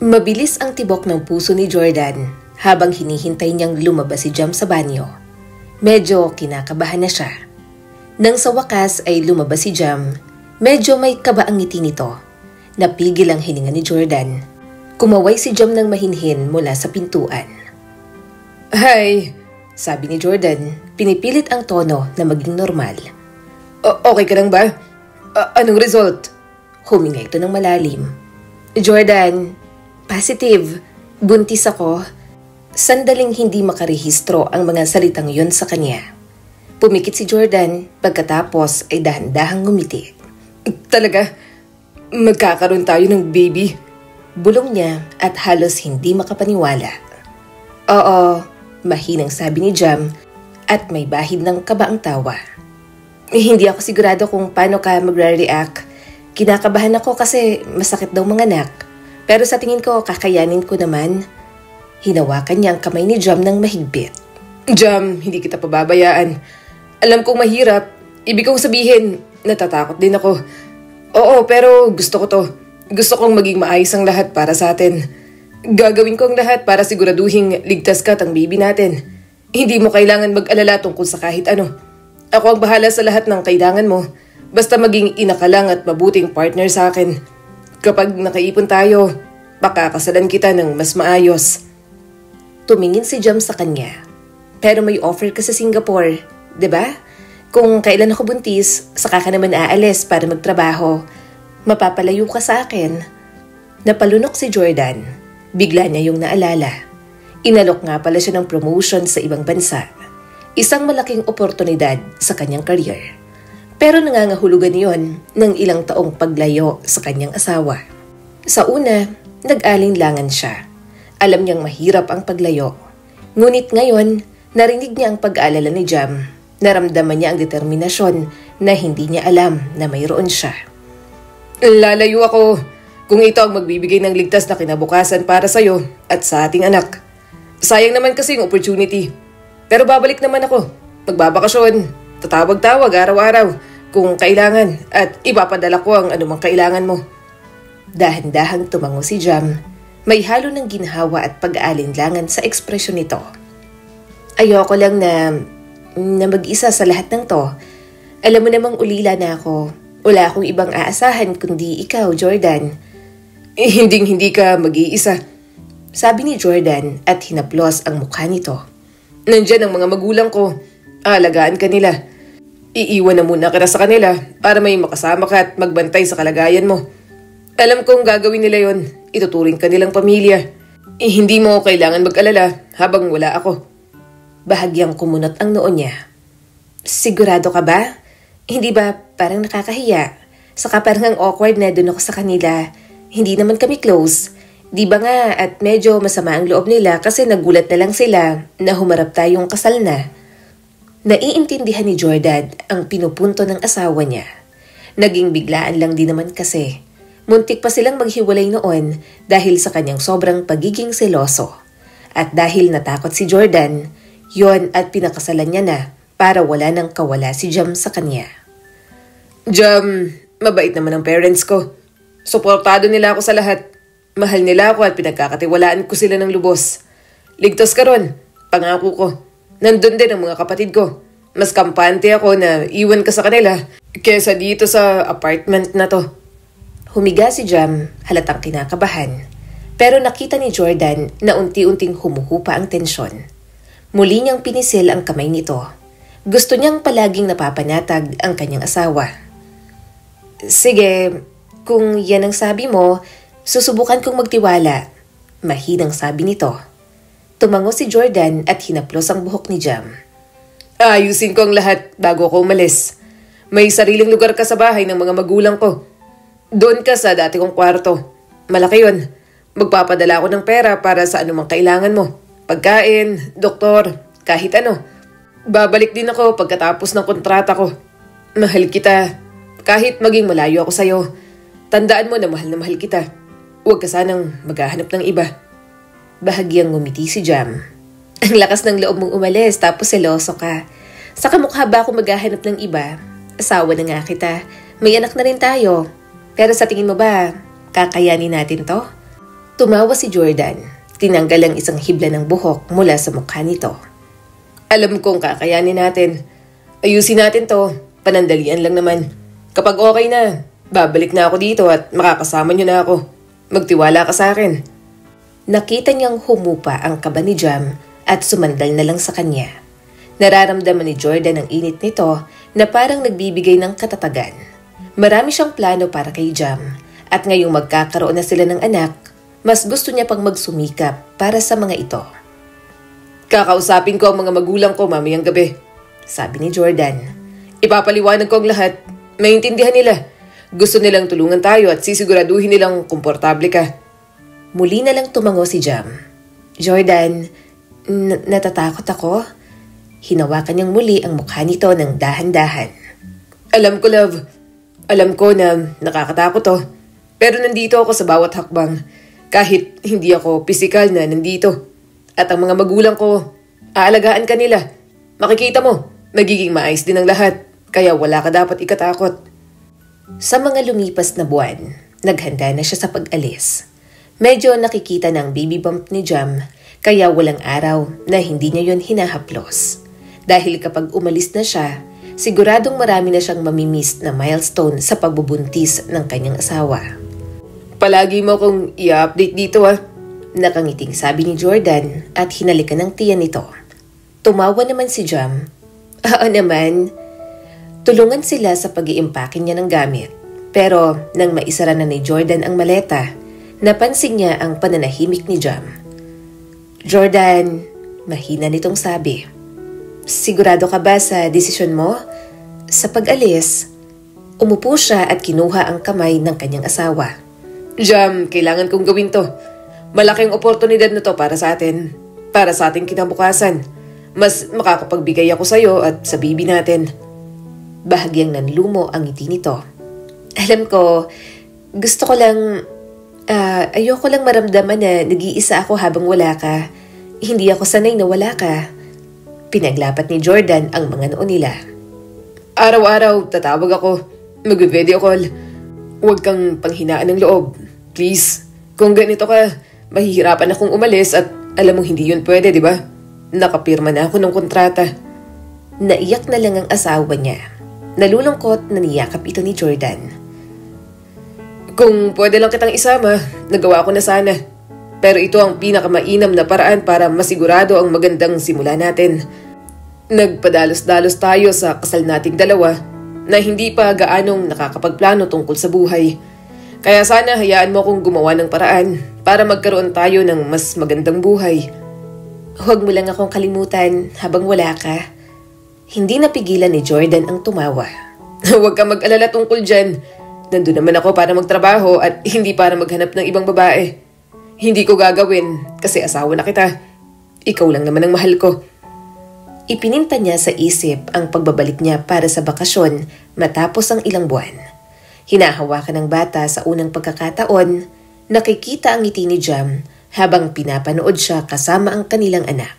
Mabilis ang tibok ng puso ni Jordan habang hinihintay niyang lumabas si Jam sa banyo. Medyo kinakabahan na siya. Nang sa wakas ay lumabas si Jam, medyo may kaba ang ngiti nito. Napigil ang hininga ni Jordan. Kumaway si Jam ng mahinhin mula sa pintuan. "Hi," sabi ni Jordan, pinipilit ang tono na maging normal. Okay ka lang ba? Anong result?" Huminga ito ng malalim. "Jordan, positive. Buntis ako." Sandaling hindi makarehistro ang mga salitang yun sa kanya. Pumikit si Jordan, pagkatapos ay dahan-dahang ngumiti. "Talaga? Magkakaroon tayo ng baby?" Bulong niya at halos hindi makapaniwala. "Oo," mahinang sabi ni Jam at may bahid ng kaba ang tawa. "Hindi ako sigurado kung paano ka magre-react. Kinakabahan ako kasi masakit daw manganak. Pero sa tingin ko, kakayanin ko naman." Hinawakan niya ang kamay ni Jam ng mahigpit. "Jam, hindi kita pababayaan. Alam kong mahirap. Ibig kong sabihin, natatakot din ako. Oo, pero gusto ko to. Gusto kong maging maayos ang lahat para sa atin. Gagawin ko ang lahat para siguraduhin ligtas ka at ang baby natin. Hindi mo kailangan mag-alala tungkol sa kahit ano. Ako ang bahala sa lahat ng kailangan mo. Basta maging ina ka lang at mabuting partner sa akin. Kapag nakaipon tayo, pakakasalan kita ng mas maayos." Tumingin si Jam sa kanya. "Pero may offer ka sa Singapore, 'di ba? Kung kailan ako buntis, saka ka naman aalis para magtrabaho. Mapapalayo ka sa akin." Napalunok si Jordan. Bigla niya yung naalala. Inalok nga pala siya ng promotion sa ibang bansa. Isang malaking oportunidad sa kanyang career. Pero nangangahulugan niyon ng ilang taong paglayo sa kanyang asawa. Sa una, nag-alinlangan siya. Alam niyang mahirap ang paglayo. Ngunit ngayon, narinig niya ang pag-aalala ni Jam. Naramdaman niya ang determinasyon na hindi niya alam na mayroon siya. "Lalayo ako kung ito ang magbibigay ng ligtas na kinabukasan para sa'yo at sa ating anak. Sayang naman kasi yung opportunity. Pero babalik naman ako. Magbabakasyon. Tatawag-tawag araw-araw kung kailangan at ipapadala ko ang anumang kailangan mo." Dahan-dahang tumango si Jam. May halo ng ginhawa at pag-aalinlangan sa ekspresyon nito. "Ayoko lang na mag-isa sa lahat ng to. Alam mo namang ulila na ako. Wala akong ibang aasahan kundi ikaw, Jordan." Hinding-hindi ka mag-iisa," sabi ni Jordan at hinaplos ang mukha nito. "Nandyan ang mga magulang ko. Alagaan ka nila. Iiwan na muna kita sa kanila para may makasama ka at magbantay sa kalagayan mo. Alam kong gagawin nila yon. Ituturing ka nilang pamilya. Hindi mo kailangan mag-alala habang wala ako." Bahagyang kumunot ang noo niya. "Sigurado ka ba? Hindi ba parang nakakahiya? Saka parang ang awkward na doon ako sa kanila. Hindi naman kami close. Di ba nga at medyo masama ang loob nila kasi nagulat na lang sila na humarap tayong kasal na." Naiintindihan ni Jordan ang pinupunto ng asawa niya. Naging biglaan lang din naman kasi. Muntik pa silang maghiwalay noon dahil sa kanyang sobrang pagiging seloso. At dahil natakot si Jordan, yon at pinakasalan niya na para wala nang kawala si Jam sa kanya. "Jam, mabait naman ang parents ko. Suportado nila ako sa lahat. Mahal nila ako at pinagkakatiwalaan ko sila ng lubos. Ligtas ka ron, pangako ko. Nandun din ang mga kapatid ko. Mas kampante ako na iwan ka sa kanila kesa dito sa apartment na to." Humiga si Jam, halatang kinakabahan. Pero nakita ni Jordan na unti-unting humuhupa ang tensyon. Muli niyang pinisil ang kamay nito. Gusto niyang palaging napapanatag ang kanyang asawa. "Sige, kung yan ang sabi mo, susubukan kong magtiwala," mahinang sabi nito. Tumango si Jordan at hinaplos ang buhok ni Jam. "Ayusin ko ang lahat bago ko umalis. May sariling lugar ka sa bahay ng mga magulang ko. Doon ka sa dati kong kwarto. Malaki yun. Magpapadala ako ng pera para sa anumang kailangan mo. Pagkain, doktor, kahit ano. Babalik din ako pagkatapos ng kontrata ko. Mahal kita. Kahit maging malayo ako sa'yo. Tandaan mo na mahal kita. Huwag ka sanang maghahanap ng iba." Bahagyang ngumiti si Jam. "Ang lakas ng loob mong umalis tapos seloso ka. Sa kamukha ba ako maghahanap ng iba? Asawa na nga kita. May anak na rin tayo. Pero sa tingin mo ba, kakayanin natin to?" Tumawa si Jordan. Tinanggal ang isang hibla ng buhok mula sa mukha nito. Alam kong kakayanin natin. Ayusin natin to. Panandalian lang naman. Kapag okay na, babalik na ako dito at makakasama niyo na ako. Magtiwala ka sa akin. Nakita niyang humupa ang kaba ni Jam at sumandal na lang sa kanya. Nararamdaman ni Jordan ang init nito na parang nagbibigay ng katatagan. Marami siyang plano para kay Jam at ngayong magkakaroon na sila ng anak, mas gusto niya pang magsumikap para sa mga ito. Kakausapin ko ang mga magulang ko mamayang gabi, sabi ni Jordan. Ipapaliwanag ko ang lahat. Maintindihan nila. Gusto nilang tulungan tayo at sisiguraduhin nilang komportable ka. Muli na lang tumango si Jam. Jordan, natatakot ako? Hinawakan niyang muli ang mukha nito ng dahan-dahan. Alam ko, love. Alam ko na nakakatakot to. Pero nandito ako sa bawat hakbang. Kahit hindi ako pisikal na nandito. At ang mga magulang ko, aalagaan ka nila. Makikita mo, magiging maayos din ang lahat. Kaya wala ka dapat ikatakot. Sa mga lumipas na buwan, naghanda na siya sa pag-alis. Medyo nakikita ng baby bump ni Jam, kaya walang araw na hindi niya yon hinahaplos. Dahil kapag umalis na siya, siguradong marami na siyang mamimiss na milestone sa pagbubuntis ng kanyang asawa. Palagi mo kong i-update dito Nakangiting sabi ni Jordan at hinalikan ng tiyan nito. Tumawa naman si Jam. Oo naman. Tulungan sila sa pag-iimpake niya ng gamit. Pero nang maisara na ni Jordan ang maleta, napansin niya ang pananahimik ni Jam. Jordan, mahina nitong sabi. Sigurado ka ba sa desisyon mo? Sa pag-alis, umupo siya at kinuha ang kamay ng kanyang asawa. Jam, kailangan kong gawin to. Malaking oportunidad na to para sa atin. Para sa ating kinabukasan. Mas makakapagbigay ako sa iyo at sa baby natin. Bahagyang nanlumo ang ngiti nito. Alam ko, gusto ko lang, ayoko lang maramdaman na nag-iisa ako habang wala ka. Hindi ako sanay na wala ka. Pinaglapat ni Jordan ang mga noo nila. Araw-araw, tatawag ako. Mag-video call. Huwag kang panghinaan ng loob. Please. Kung ganito ka, mahihirapan akong umalis at alam mong hindi yun pwede, di ba? Nakapirma na ako ng kontrata. Naiyak na lang ang asawa niya. Nalulungkot na niyakap ito ni Jordan. Kung pwede lang kitang isama, nagawa ko na sana. Pero ito ang pinakamainam na paraan para masigurado ang magandang simula natin. Nagpadalos-dalos tayo sa kasal nating dalawa na hindi pa gaanong nakakapagplano tungkol sa buhay. Kaya sana hayaan mo akong gumawa ng paraan para magkaroon tayo ng mas magandang buhay. Huwag mo lang akong kalimutan habang wala ka. Hindi napigilan ni Jordan ang tumawa. Huwag ka mag-alala tungkol dyan. Nandun naman ako para magtrabaho at hindi para maghanap ng ibang babae. Hindi ko gagawin kasi asawa na kita. Ikaw lang naman ang mahal ko. Ipininta niya sa isip ang pagbabalik niya para sa bakasyon matapos ang ilang buwan. Hinahawakan ng bata sa unang pagkakataon, nakikita ang ngiti ni Jam habang pinapanood siya kasama ang kanilang anak.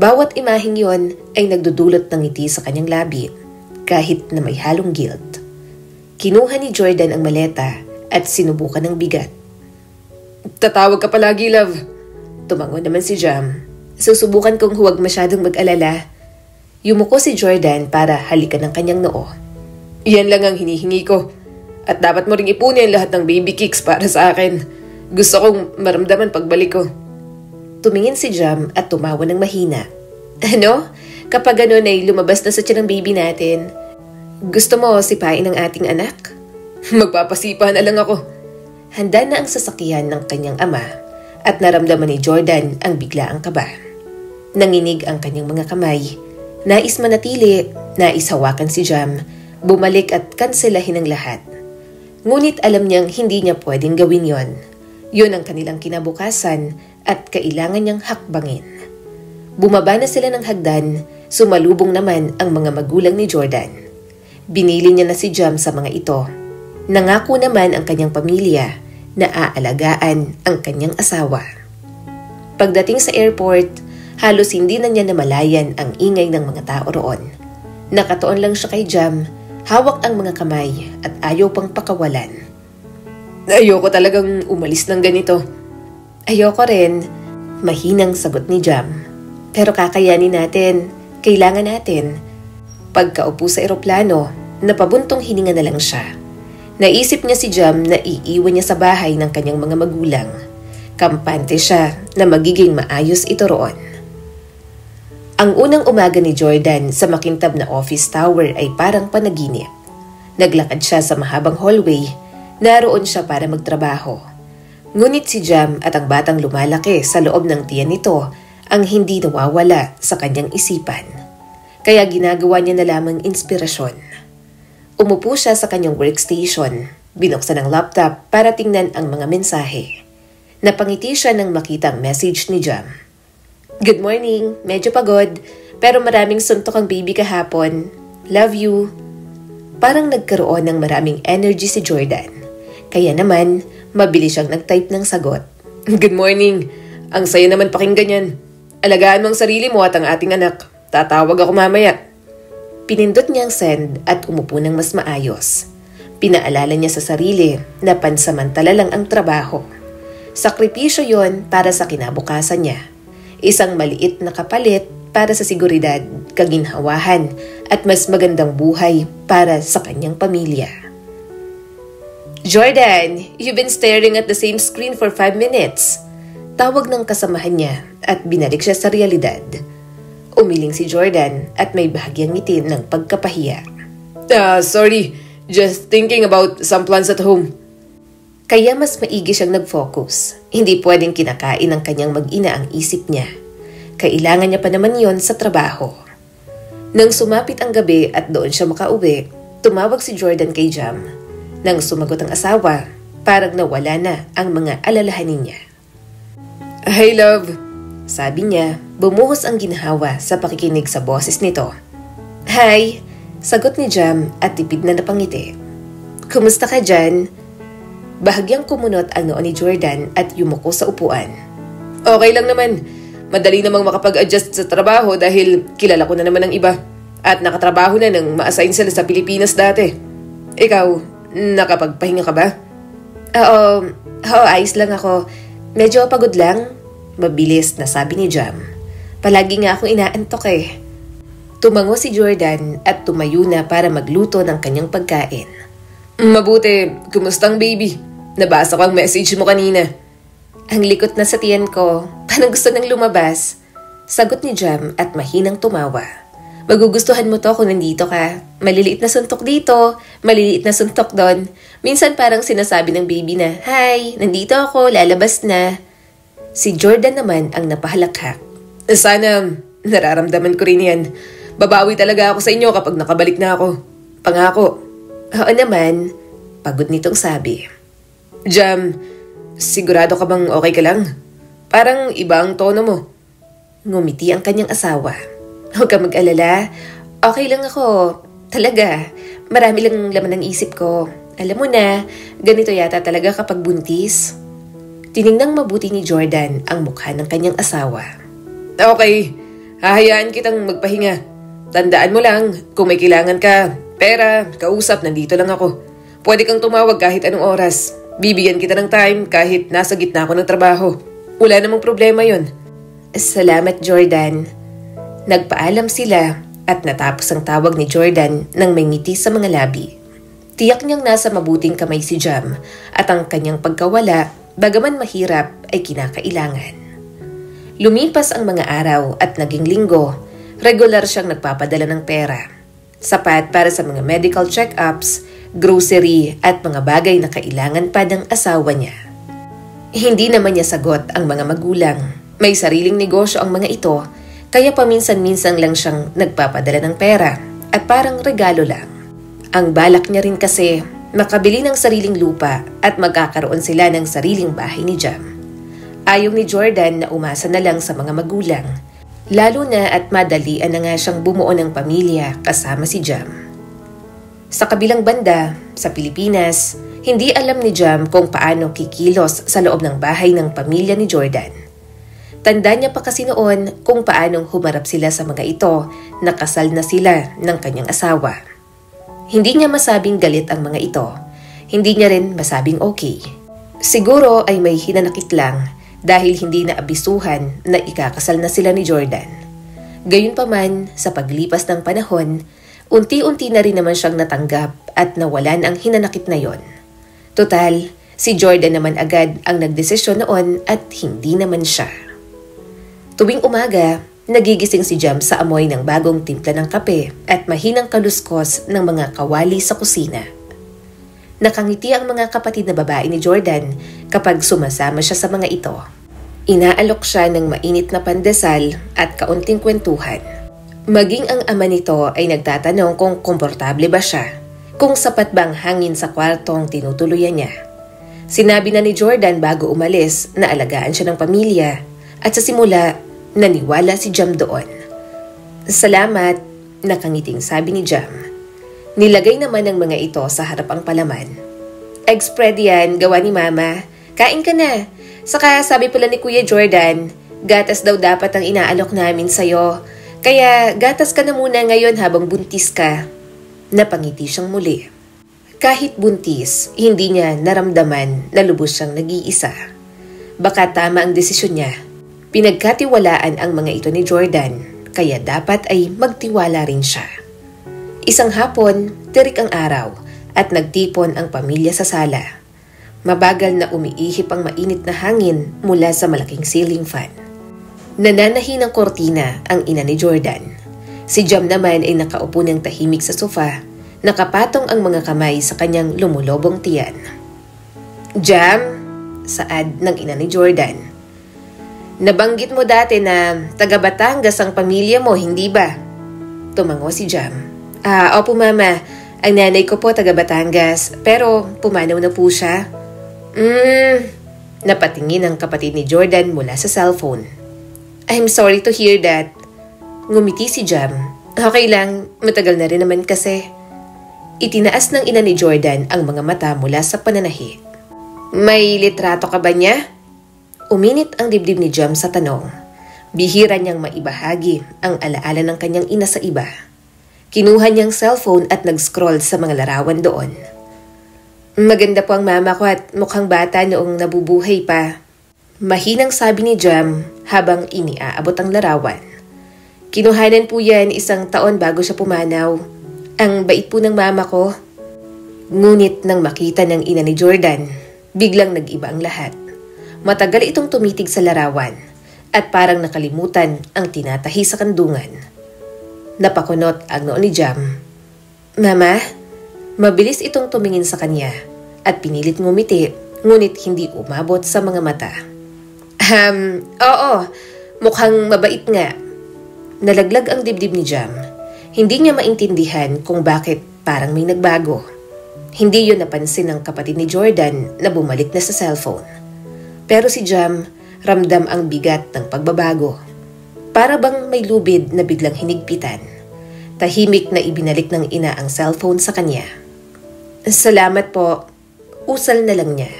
Bawat imaheng yon ay nagdudulot ng ngiti sa kanyang labi, kahit na may halong guilt. Kinuha ni Jordan ang maleta at sinubukan ng bigat. Tatawag ka palagi, love. Tumango naman si Jam. Susubukan kong huwag masyadong mag-alala. Yumuko si Jordan para halikan ng kanyang noo. Iyan lang ang hinihingi ko. At dapat mo ring ipunin lahat ng baby kicks para sa akin. Gusto kong maramdaman pagbalik ko. Tumingin si Jam at tumawa ng mahina. Ano? Kapag ganun ay lumabas na sa tiyan ng baby natin. Gusto mo sipain ang ating anak? Magpapasipa na lang ako. Handa na ang sasakyan ng kanyang ama at naramdaman ni Jordan ang biglaang kaba. Nanginig ang kanyang mga kamay. Nais manatili, nais hawakan si Jam, bumalik at kanselahin ang lahat. Ngunit alam niyang hindi niya pwedeng gawin yon. Yun ang kanilang kinabukasan at kailangan niyang hakbangin. Bumaba na sila ng hagdan, sumalubong naman ang mga magulang ni Jordan. Binili niya na si Jam sa mga ito. Nangako naman ang kanyang pamilya na aalagaan ang kanyang asawa. Pagdating sa airport, halos hindi na niya namalayan ang ingay ng mga tao roon. Nakatuon lang siya kay Jam, hawak ang mga kamay at ayaw pang pakawalan. Ayoko talagang umalis ng ganito. Ayoko rin, mahinang sagot ni Jam. Pero kakayanin natin, kailangan natin. Pagkaupo sa eroplano, napabuntong hininga na lang siya. Naisip niya si Jam na iiwan niya sa bahay ng kanyang mga magulang. Kampante siya na magiging maayos ito roon. Ang unang umaga ni Jordan sa makintab na office tower ay parang panaginip. Naglakad siya sa mahabang hallway, naroon siya para magtrabaho. Ngunit si Jam at ang batang lumalaki sa loob ng tiyan nito ang hindi nawawala sa kanyang isipan. Kaya ginagawa niya na lamang inspirasyon. Umupo siya sa kanyang workstation, binuksan ang laptop para tingnan ang mga mensahe. Napangiti siya nang makita ang message ni Jam. Good morning, medyo pagod, pero maraming suntok ang baby kahapon. Love you. Parang nagkaroon ng maraming energy si Jordan. Kaya naman, mabilis siyang nag-type ng sagot. Good morning. Ang saya naman pakinggan yan. Alagaan mo ang sarili mo at ang ating anak. Tatawag ako mamaya. Pinindot niya ang send at umupo ng mas maayos. Pinaalala niya sa sarili na pansamantala lang ang trabaho. Sakripisyo yon para sa kinabukasan niya. Isang maliit na kapalit para sa seguridad, kaginhawahan at mas magandang buhay para sa kanyang pamilya. Jordan, you've been staring at the same screen for 5 minutes. Tawag ng kasamahan niya at binalik siya sa realidad. Umiling si Jordan at may bahagyang ngiti ng pagkapahiya. Sorry. Just thinking about some plans at home. Kaya mas maigi siyang nag-focus. Hindi pwedeng kinakain ng kanyang mag-ina ang isip niya. Kailangan niya pa naman yon sa trabaho. Nang sumapit ang gabi at doon siya makauwi, tumawag si Jordan kay Jam. Nang sumagot ang asawa, parang nawala na ang mga alalahanin niya. Hey love, sabi niya, bumuhos ang ginhawa sa pakikinig sa boses nito. Hi, sagot ni Jam at tipid na napangiti. Kumusta ka dyan? Bahagyang kumunot ang noo ni Jordan at yumuko sa upuan. Okay lang naman. Madali namang makapag-adjust sa trabaho dahil kilala ko na naman ang iba. At nakatrabaho na nang ma-assign sila sa Pilipinas dati. Ikaw, nakapagpahinga ka ba? Oo, ayos lang ako. Medyo pagod lang. Mabilis na sabi ni Jam. Palagi nga akong inaantok eh. Tumango si Jordan at tumayo na para magluto ng kanyang pagkain. Mabuti, kumustang baby? Nabasa ko ang message mo kanina. Ang likot na sa tiyan ko, parang gusto nang lumabas. Sagot ni Jam at mahinang tumawa. Magugustuhan mo to kung nandito ka. Maliliit na suntok dito, maliliit na suntok doon. Minsan parang sinasabi ng baby na, Hi, nandito ako, lalabas na. Si Jordan naman ang napahalakhak. Sana nararamdaman ko rin yan. Babawi talaga ako sa inyo kapag nakabalik na ako. Pangako. Oo naman, pagod nitong sabi. Jam, sigurado ka bang okay ka lang? Parang iba ang tono mo. Ngumiti ang kanyang asawa. Huwag ka mag-alala. Okay lang ako. Talaga. Marami lang laman ng isip ko. Alam mo na, ganito yata talaga kapag buntis. Tiningnang mabuti ni Jordan ang mukha ng kanyang asawa. Okay, hahayaan kitang magpahinga. Tandaan mo lang, kung may kailangan ka, pera, kausap, nandito lang ako. Pwede kang tumawag kahit anong oras. Bibigyan kita ng time kahit nasa gitna ako ng trabaho. Wala namang problema yon. Salamat, Jordan. Nagpaalam sila at natapos ang tawag ni Jordan nang may ngiti sa mga labi. Tiyak niyang nasa mabuting kamay si Jam at ang kanyang pagkawala, bagaman mahirap, ay kinakailangan. Lumipas ang mga araw at naging linggo, regular siyang nagpapadala ng pera. Sapat para sa mga medical check-ups, grocery at mga bagay na kailangan pa ng asawa niya. Hindi naman niya sagot ang mga magulang. May sariling negosyo ang mga ito, kaya paminsan-minsan lang siyang nagpapadala ng pera at parang regalo lang. Ang balak niya rin kasi makabili ng sariling lupa at magkakaroon sila ng sariling bahay ni Jam. Ayaw ni Jordan na umasa na lang sa mga magulang, lalo na at madalian na nga siyang bumuo ng pamilya kasama si Jam. Sa kabilang banda, sa Pilipinas, hindi alam ni Jam kung paano kikilos sa loob ng bahay ng pamilya ni Jordan. Tanda niya pa kasi noon kung paanong humarap sila sa mga ito na kasal na sila ng kanyang asawa. Hindi niya masabing galit ang mga ito. Hindi niya rin masabing okay. Siguro ay may hinanakit lang dahil hindi na abisuhan na ikakasal na sila ni Jordan. Gayunpaman, sa paglipas ng panahon, unti-unti na rin naman siyang natanggap at nawalan ang hinanakit na yon. Total, si Jordan naman agad ang nagdesisyon noon at hindi naman siya. Tuwing umaga, nagigising si Jam sa amoy ng bagong timpla ng kape at mahinang kaluskos ng mga kawali sa kusina. Nakangiti ang mga kapatid na babae ni Jordan kapag sumasama siya sa mga ito. Inaalok siya ng mainit na pandesal at kaunting kwentuhan. Maging ang ama nito ay nagtatanong kung komportable ba siya, kung sapat bang hangin sa kwartong tinutuluyan niya. Sinabi na ni Jordan bago umalis na alagaan siya ng pamilya at sa simula, naniwala si Jam doon. Salamat, nakangiting sabi ni Jam. Nilagay naman ng mga ito sa harapang palaman. Egg spread yan, gawa ni Mama. Kain ka na. Saka sabi pala ni Kuya Jordan, gatas daw dapat ang inaalok namin sa'yo. Kaya gatas ka na muna ngayon habang buntis ka. Napangiti siyang muli. Kahit buntis, hindi niya naramdaman na lubos siyang nag-iisa. Baka tama ang desisyon niya. Pinagkatiwalaan ang mga ito ni Jordan, kaya dapat ay magtiwala rin siya. Isang hapon, tirik ang araw at nagtipon ang pamilya sa sala. Mabagal na umiihip ang mainit na hangin mula sa malaking ceiling fan. Nananahi ng kortina ang ina ni Jordan. Si Jam naman ay nakaupo ng tahimik sa sofa, nakapatong ang mga kamay sa kanyang lumulobong tiyan. Jam, saad ng ina ni Jordan. Nabanggit mo dati na taga Batangas ang pamilya mo, hindi ba? Tumango si Jam. Opo mama, ang nanay ko po taga Batangas, pero pumanaw na po siya. Napatingin ang kapatid ni Jordan mula sa cellphone. I'm sorry to hear that. Ngumiti si Jam. Okay lang, matagal na rin naman kasi. Itinaas ng ina ni Jordan ang mga mata mula sa pananahi. May litrato ka ba niya? Uminit ang dibdib ni Jam sa tanong. Bihira niyang maibahagi ang alaala ng kanyang ina sa iba. Kinuha niyang cellphone at nag-scroll sa mga larawan doon. Maganda po ang mama ko at mukhang bata noong nabubuhay pa. Mahinang sabi ni Jam habang iniaabot ang larawan. Kinuhanan po yan 1 taon bago siya pumanaw. Ang bait po ng mama ko. Ngunit nang makita ng ina ni Jordan, biglang nag-iba ang lahat. Matagal itong tumitig sa larawan at parang nakalimutan ang tinatahi sa kandungan. Napakunot ang noo ni Jam. Mama? Mabilis itong tumingin sa kanya at pinilit ngumiti, ngunit hindi umabot sa mga mata. Oo, mukhang mabait nga. Nalaglag ang dibdib ni Jam. Hindi niya maintindihan kung bakit parang may nagbago. Hindi yun napansin ng kapatid ni Jordan na bumalik na sa cellphone. Pero si Jam, ramdam ang bigat ng pagbabago. Para bang may lubid na biglang hinigpitan. Tahimik na ibinalik ng ina ang cellphone sa kanya. Salamat po. Usal na lang niya.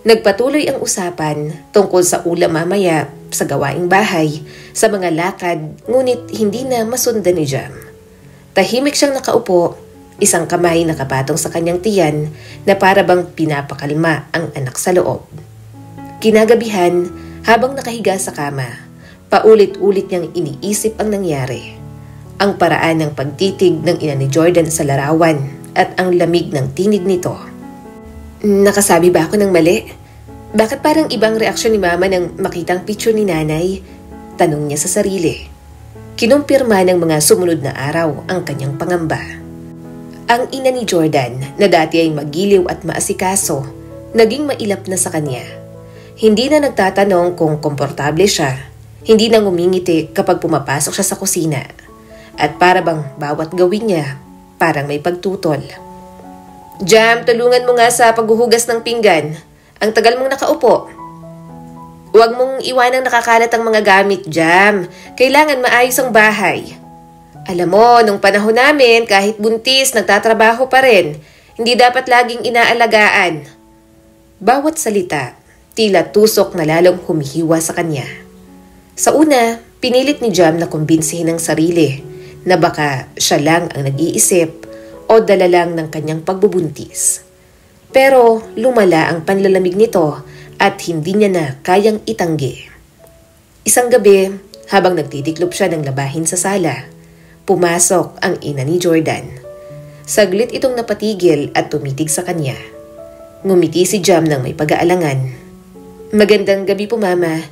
Nagpatuloy ang usapan tungkol sa ulam mamaya, sa gawaing bahay, sa mga lakad, ngunit hindi na masundan ni Jam. Tahimik siyang nakaupo, isang kamay nakapatong sa kanyang tiyan na para bang pinapakalma ang anak sa loob. Kinagabihan, habang nakahiga sa kama, paulit-ulit niyang iniisip ang nangyari. Ang paraan ng pagtitig ng ina ni Jordan sa larawan at ang lamig ng tinig nito. Nakasabi ba ako ng mali? Bakit parang ibang reaksyon ni Mama nang makitang picture ni Nanay? Tanong niya sa sarili. Kinumpirma ng mga sumunod na araw ang kanyang pangamba. Ang ina ni Jordan na dati ay magiliw at maasikaso, naging mailap na sa kanya. Hindi na nagtatanong kung komportable siya. Hindi na ngumingiti kapag pumapasok siya sa kusina. At para bang bawat gawin niya, parang may pagtutol. Jam, tulungan mo nga sa paghuhugas ng pinggan. Ang tagal mong nakaupo. Huwag mong iwanang nakakalat ang mga gamit, Jam. Kailangan maayos ang bahay. Alam mo, nung panahon namin, kahit buntis, nagtatrabaho pa rin. Hindi dapat laging inaalagaan. Bawat salita, tila tusok na lalong humihiwa sa kanya. Sa una, pinilit ni Jam na kumbinsihin ang sarili na baka siya lang ang nag-iisip o dala lang ng kanyang pagbubuntis. Pero lumala ang panlalamig nito at hindi niya na kayang itanggi. Isang gabi, habang nagtitiklop siya ng labahin sa sala, pumasok ang ina ni Jordan. Saglit itong napatigil at tumitig sa kanya. Ngumiti si Jam ng may pag-aalangan. "Magandang gabi po, Mama."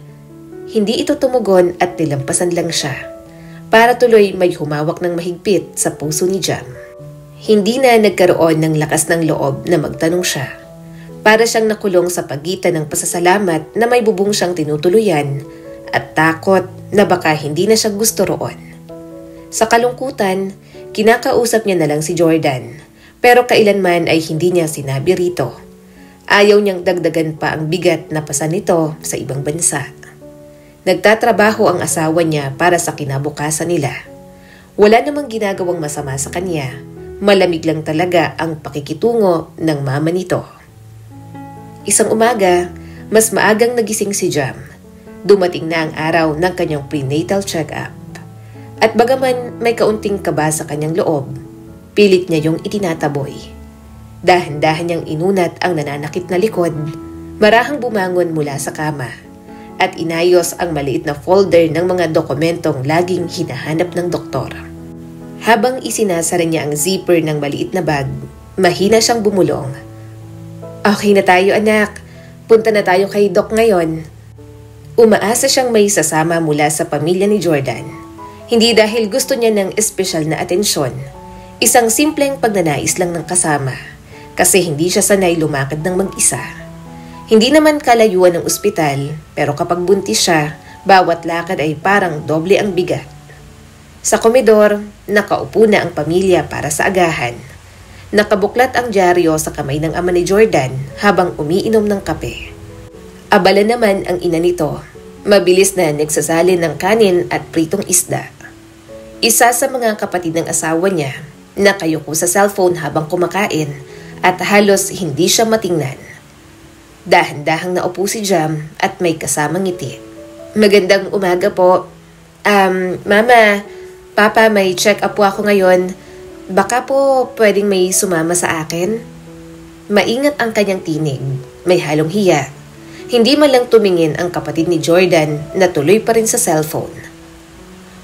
Hindi ito tumugon at nilampasan lang siya. Para tuloy may humawak ng mahigpit sa puso ni Jam. Hindi na nagkaroon ng lakas ng loob na magtanong siya. Para siyang nakulong sa pagitan ng pasasalamat na may bubong siyang tinutuluyan at takot na baka hindi na siya gusto roon. Sa kalungkutan, kinakausap niya na lang si Jordan, pero kailanman ay hindi niya sinabi rito. Ayaw niyang dagdagan pa ang bigat na pasan nito sa ibang bansa. Nagtatrabaho ang asawa niya para sa kinabukasan nila. Wala namang ginagawang masama sa kanya. Malamig lang talaga ang pakikitungo ng mama nito. Isang umaga, mas maagang nagising si Jam. Dumating na ang araw ng kanyang prenatal check-up. At bagaman may kaunting kaba sa kanyang loob, pilit niya yung itinataboy. Dahan-dahan niyang inunat ang nananakit na likod, marahang bumangon mula sa kama, at inayos ang maliit na folder ng mga dokumentong laging hinahanap ng doktor. Habang isinasara niya ang zipper ng maliit na bag, mahina siyang bumulong. "Okay na tayo, anak. Punta na tayo kay Doc ngayon." Umaasa siyang may sasama mula sa pamilya ni Jordan. Hindi dahil gusto niya ng espesyal na atensyon. Isang simpleng pagnanais lang ng kasama. Kasi hindi siya sanay lumakad ng mag-isa. Hindi naman kalayuan ng ospital, pero kapag buntis siya, bawat lakad ay parang doble ang bigat. Sa komedor, nakaupo na ang pamilya para sa agahan. Nakabuklat ang dyaryo sa kamay ng ama ni Jordan habang umiinom ng kape. Abala naman ang ina nito. Mabilis na nagsasalin ng kanin at pritong isda. Isa sa mga kapatid ng asawa niya, nakayuko sa cellphone habang kumakain at halos hindi siya matingnan. Dahan-dahang naupo si Jam at may kasamang ngiti. "Magandang umaga po. Mama, Papa, may check-up po ako ngayon. Baka po pwedeng may sumama sa akin?" Maingat ang kanyang tinig, may halong hiya. Hindi man lang tumingin ang kapatid ni Jordan na tuloy pa rin sa cellphone.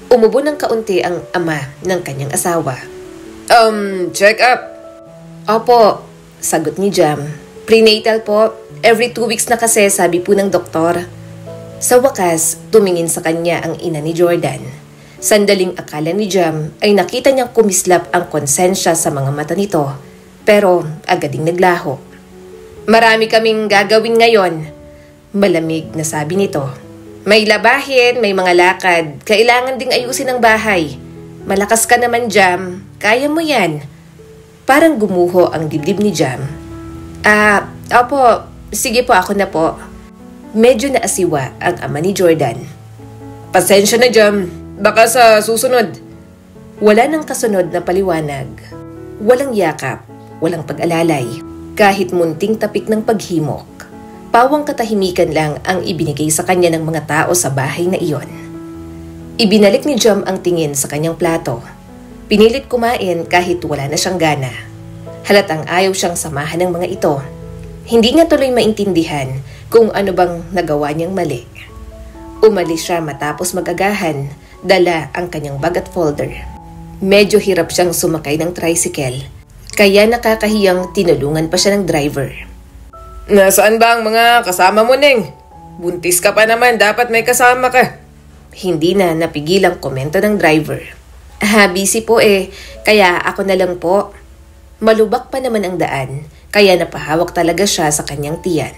Umubo ng kaunti ang ama ng kanyang asawa. Check up?" "Opo," sagot ni Jam. "Prenatal po. Every 2 weeks na kasi, sabi po ng doktor." Sa wakas, tumingin sa kanya ang ina ni Jordan. Sandaling akala ni Jam ay nakita niyang kumislap ang konsensya sa mga mata nito, pero agad ding naglaho. "Marami kaming gagawin ngayon," malamig na sabi nito. "May labahin, may mga lakad. Kailangan ding ayusin ang bahay. Malakas ka naman, Jam. Kaya mo yan." Parang gumuho ang dibdib ni Jam. Opo. Sige po, ako na po." Medyo naasiwa ang ama ni Jordan. "Pasensya na, Jam. Baka sa susunod." Wala nang kasunod na paliwanag. Walang yakap, walang pag-alalay, kahit munting tapik ng paghimok. Pawang katahimikan lang ang ibinigay sa kanya ng mga tao sa bahay na iyon. Ibinalik ni Jam ang tingin sa kanyang plato. Pinilit kumain kahit wala na siyang gana. Halatang ayaw siyang samahan ng mga ito. Hindi nga tuloy maintindihan kung ano bang nagawa niyang mali. Umalis siya matapos mag-agahan, dala ang kanyang bag at folder. Medyo hirap siyang sumakay ng tricycle, kaya nakakahiyang tinulungan pa siya ng driver. "Nasaan ba ang mga kasama mo, Neng? Buntis ka pa naman, dapat may kasama ka." Hindi na napigilang komento ng driver. Busy po kaya ako na lang po." Malubak pa naman ang daan, kaya napahawak talaga siya sa kanyang tiyan.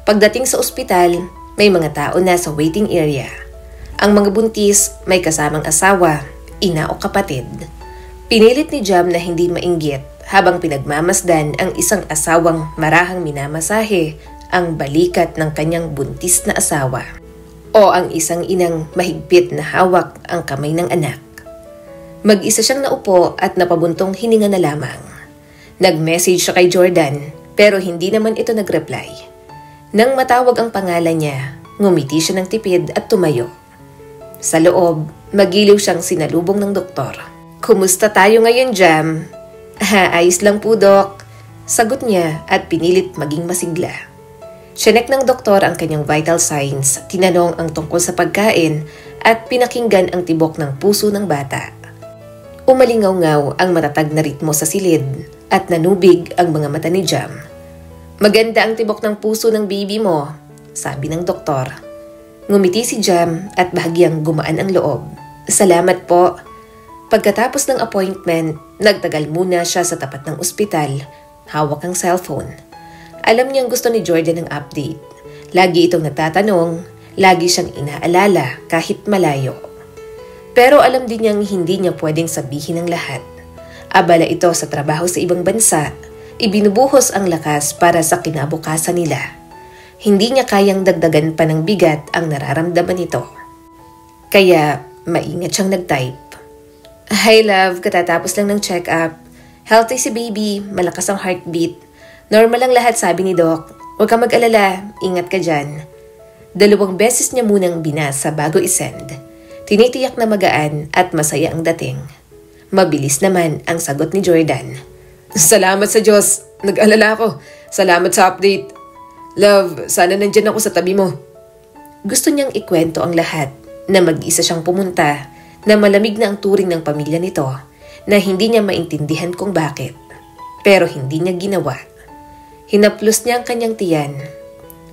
Pagdating sa ospital, may mga tao na sa waiting area. Ang mga buntis may kasamang asawa, ina o kapatid. Pinilit ni Jam na hindi mainggit habang pinagmamasdan ang isang asawang marahang minamasahe ang balikat ng kanyang buntis na asawa. O ang isang inang mahigpit na hawak ang kamay ng anak. Mag-isa siyang naupo at napabuntong hininga na lamang. Nag-message siya kay Jordan pero hindi naman ito nag-reply. Nang matawag ang pangalan niya, ngumiti siya ng tipid at tumayo. Sa loob, magiliw siyang sinalubong ng doktor. "Kumusta tayo ngayon, Jam?" "Ayos lang po, Dok." Sagot niya at pinilit maging masigla. Chinek ng doktor ang kanyang vital signs, tinanong ang tungkol sa pagkain at pinakinggan ang tibok ng puso ng bata. Umalingaw-ngaw ang matatag na ritmo sa silid at nanubig ang mga mata ni Jam. "Maganda ang tibok ng puso ng baby mo," sabi ng doktor. Ngumiti si Jam at bahagyang gumaan ang loob. "Salamat po." Pagkatapos ng appointment, nagtagal muna siya sa tapat ng ospital, hawak ang cellphone. Alam niyang gusto ni Jordan ng update. Lagi itong nagtatanong, lagi siyang inaalala kahit malayo. Pero alam din niyang hindi niya pwedeng sabihin ang lahat. Abala ito sa trabaho sa ibang bansa, ibinubuhos ang lakas para sa kinabukasan nila. Hindi niya kayang dagdagan pa ng bigat ang nararamdaman nito. Kaya maingat siyang nag-type. "Hi love, katatapos lang ng check-up. Healthy si baby, malakas ang heartbeat. Normal lang lahat, sabi ni Doc. Huwag kang mag-alala, ingat ka dyan." 2 beses niya munang binasa bago isend. Tinitiyak na magaan at masaya ang dating. Mabilis naman ang sagot ni Jordan. "Salamat sa Diyos. Nag-alala ako. Salamat sa update. Love, sana nandyan ako sa tabi mo." Gusto niyang ikwento ang lahat, na mag-isa siyang pumunta, na malamig na ang turing ng pamilya nito, na hindi niya maintindihan kung bakit. Pero hindi niya ginawa. Hinaplos niya ang kanyang tiyan.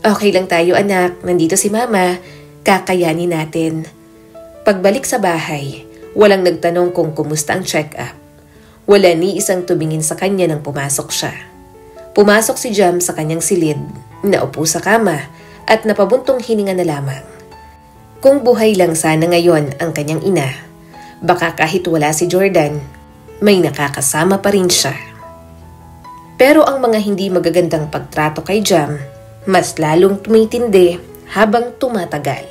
"Okay lang tayo anak, nandito si mama. Kakayanin natin." Pagbalik sa bahay, walang nagtanong kung kumusta ang check-up. Wala ni isang tumingin sa kanya nang pumasok siya. Pumasok si Jam sa kanyang silid, naupo sa kama at napabuntong hininga na lamang. Kung buhay lang sana ngayon ang kanyang ina, baka kahit wala si Jordan, may nakakasama pa rin siya. Pero ang mga hindi magagandang pagtrato kay Jam, mas lalong tumitindi habang tumatagal.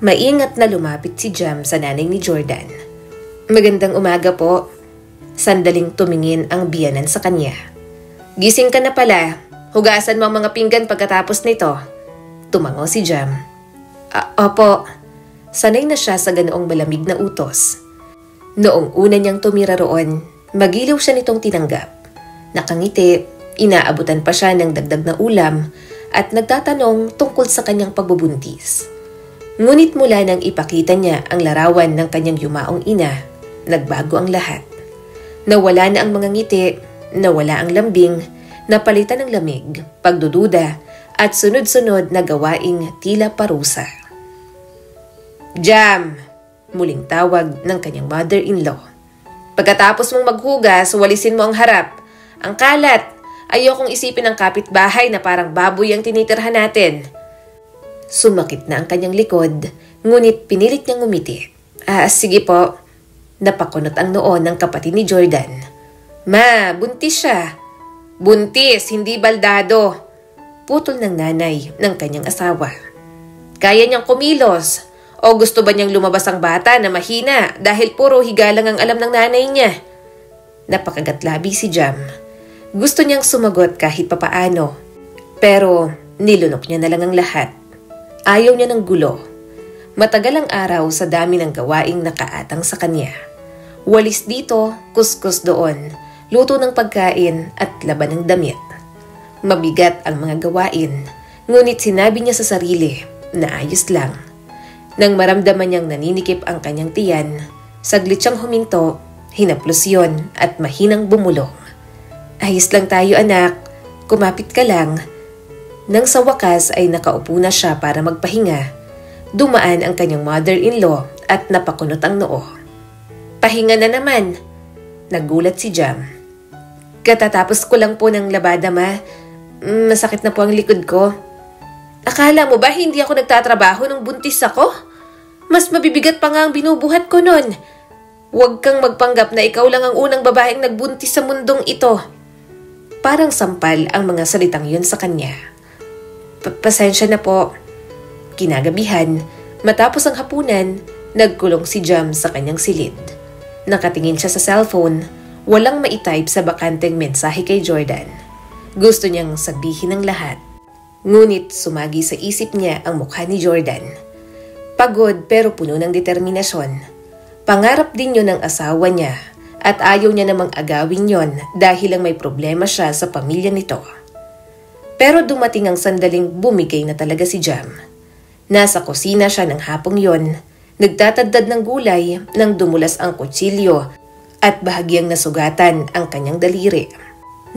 Maingat na lumapit si Jam sa nanay ni Jordan. "Magandang umaga po." Sandaling tumingin ang biyanan sa kanya. "Gising ka na pala. Hugasan mo ang mga pinggan pagkatapos nito." Tumango si Jam. Opo." Sanay na siya sa ganoong malamig na utos. Noong una niyang tumira roon, magiliw siya nitong tinanggap. Nakangiti, inaabutan pa siya ng dagdag na ulam at nagtatanong tungkol sa kanyang pagbubuntis. Ngunit mula nang ipakita niya ang larawan ng kanyang yumaong ina, nagbago ang lahat. Nawala na ang mga ngiti, nawala ang lambing, napalitan ng lamig, pagdududa, at sunod-sunod na gawaing tila parusa. "Jam!" muling tawag ng kanyang mother-in-law. "Pagkatapos mong maghugas, walisin mo ang harap. Ang kalat! Ayokong isipin ng kapitbahay na parang baboy ang tinitirhan natin." Sumakit na ang kanyang likod, ngunit pinilit niyang ngumiti. Sige po." Napakunot ang noo ng kapatid ni Jordan. "Ma, buntis siya." "Buntis, hindi baldado." Putol ng nanay ng kanyang asawa. "Kaya niyang kumilos. O gusto ba niyang lumabas ang bata na mahina dahil puro higa lang ang alam ng nanay niya?" Napakagatlabi si Jam. Gusto niyang sumagot kahit papaano, pero nilunok niya na lang ang lahat. Ayaw niya ng gulo. Matagal ang araw sa dami ng gawaing nakaatang sa kanya. Walis dito, kuskus doon, luto ng pagkain at laban ng damit. Mabigat ang mga gawain, ngunit sinabi niya sa sarili na ayos lang. Nang maramdaman niyang naninikip ang kanyang tiyan, saglit siyang huminto, hinaplos yon at mahinang bumulong. "Ayos lang tayo anak, kumapit ka lang." Nang sa wakas ay nakaupo na siya para magpahinga, dumaan ang kanyang mother-in-law at napakunot ang noo. "Pahinga na naman." Nagulat si Jam. "Katatapos ko lang po ng labada ma. Masakit na po ang likod ko." "Akala mo ba hindi ako nagtatrabaho nung buntis ako? Mas mabibigat pa nga ang binubuhat ko nun. Huwag kang magpanggap na ikaw lang ang unang babaeng nagbuntis sa mundong ito." Parang sampal ang mga salitang yun sa kanya. Pasensya na po." Kinagabihan, matapos ang hapunan, nagkulong si Jam sa kanyang silid. Nakatingin siya sa cellphone, walang maitype sa bakanteng mensahe kay Jordan. Gusto niyang sabihin ang lahat. Ngunit sumagi sa isip niya ang mukha ni Jordan. Pagod pero puno ng determinasyon. Pangarap din yun ng asawa niya at ayaw niya namang agawin yon dahil lang may problema siya sa pamilya nito. Pero dumating ang sandaling bumigay na talaga si Jam. Nasa kusina siya ng hapong yon, nagtatadtad ng gulay nang dumulas ang kutsilyo at bahagyang nasugatan ang kanyang daliri.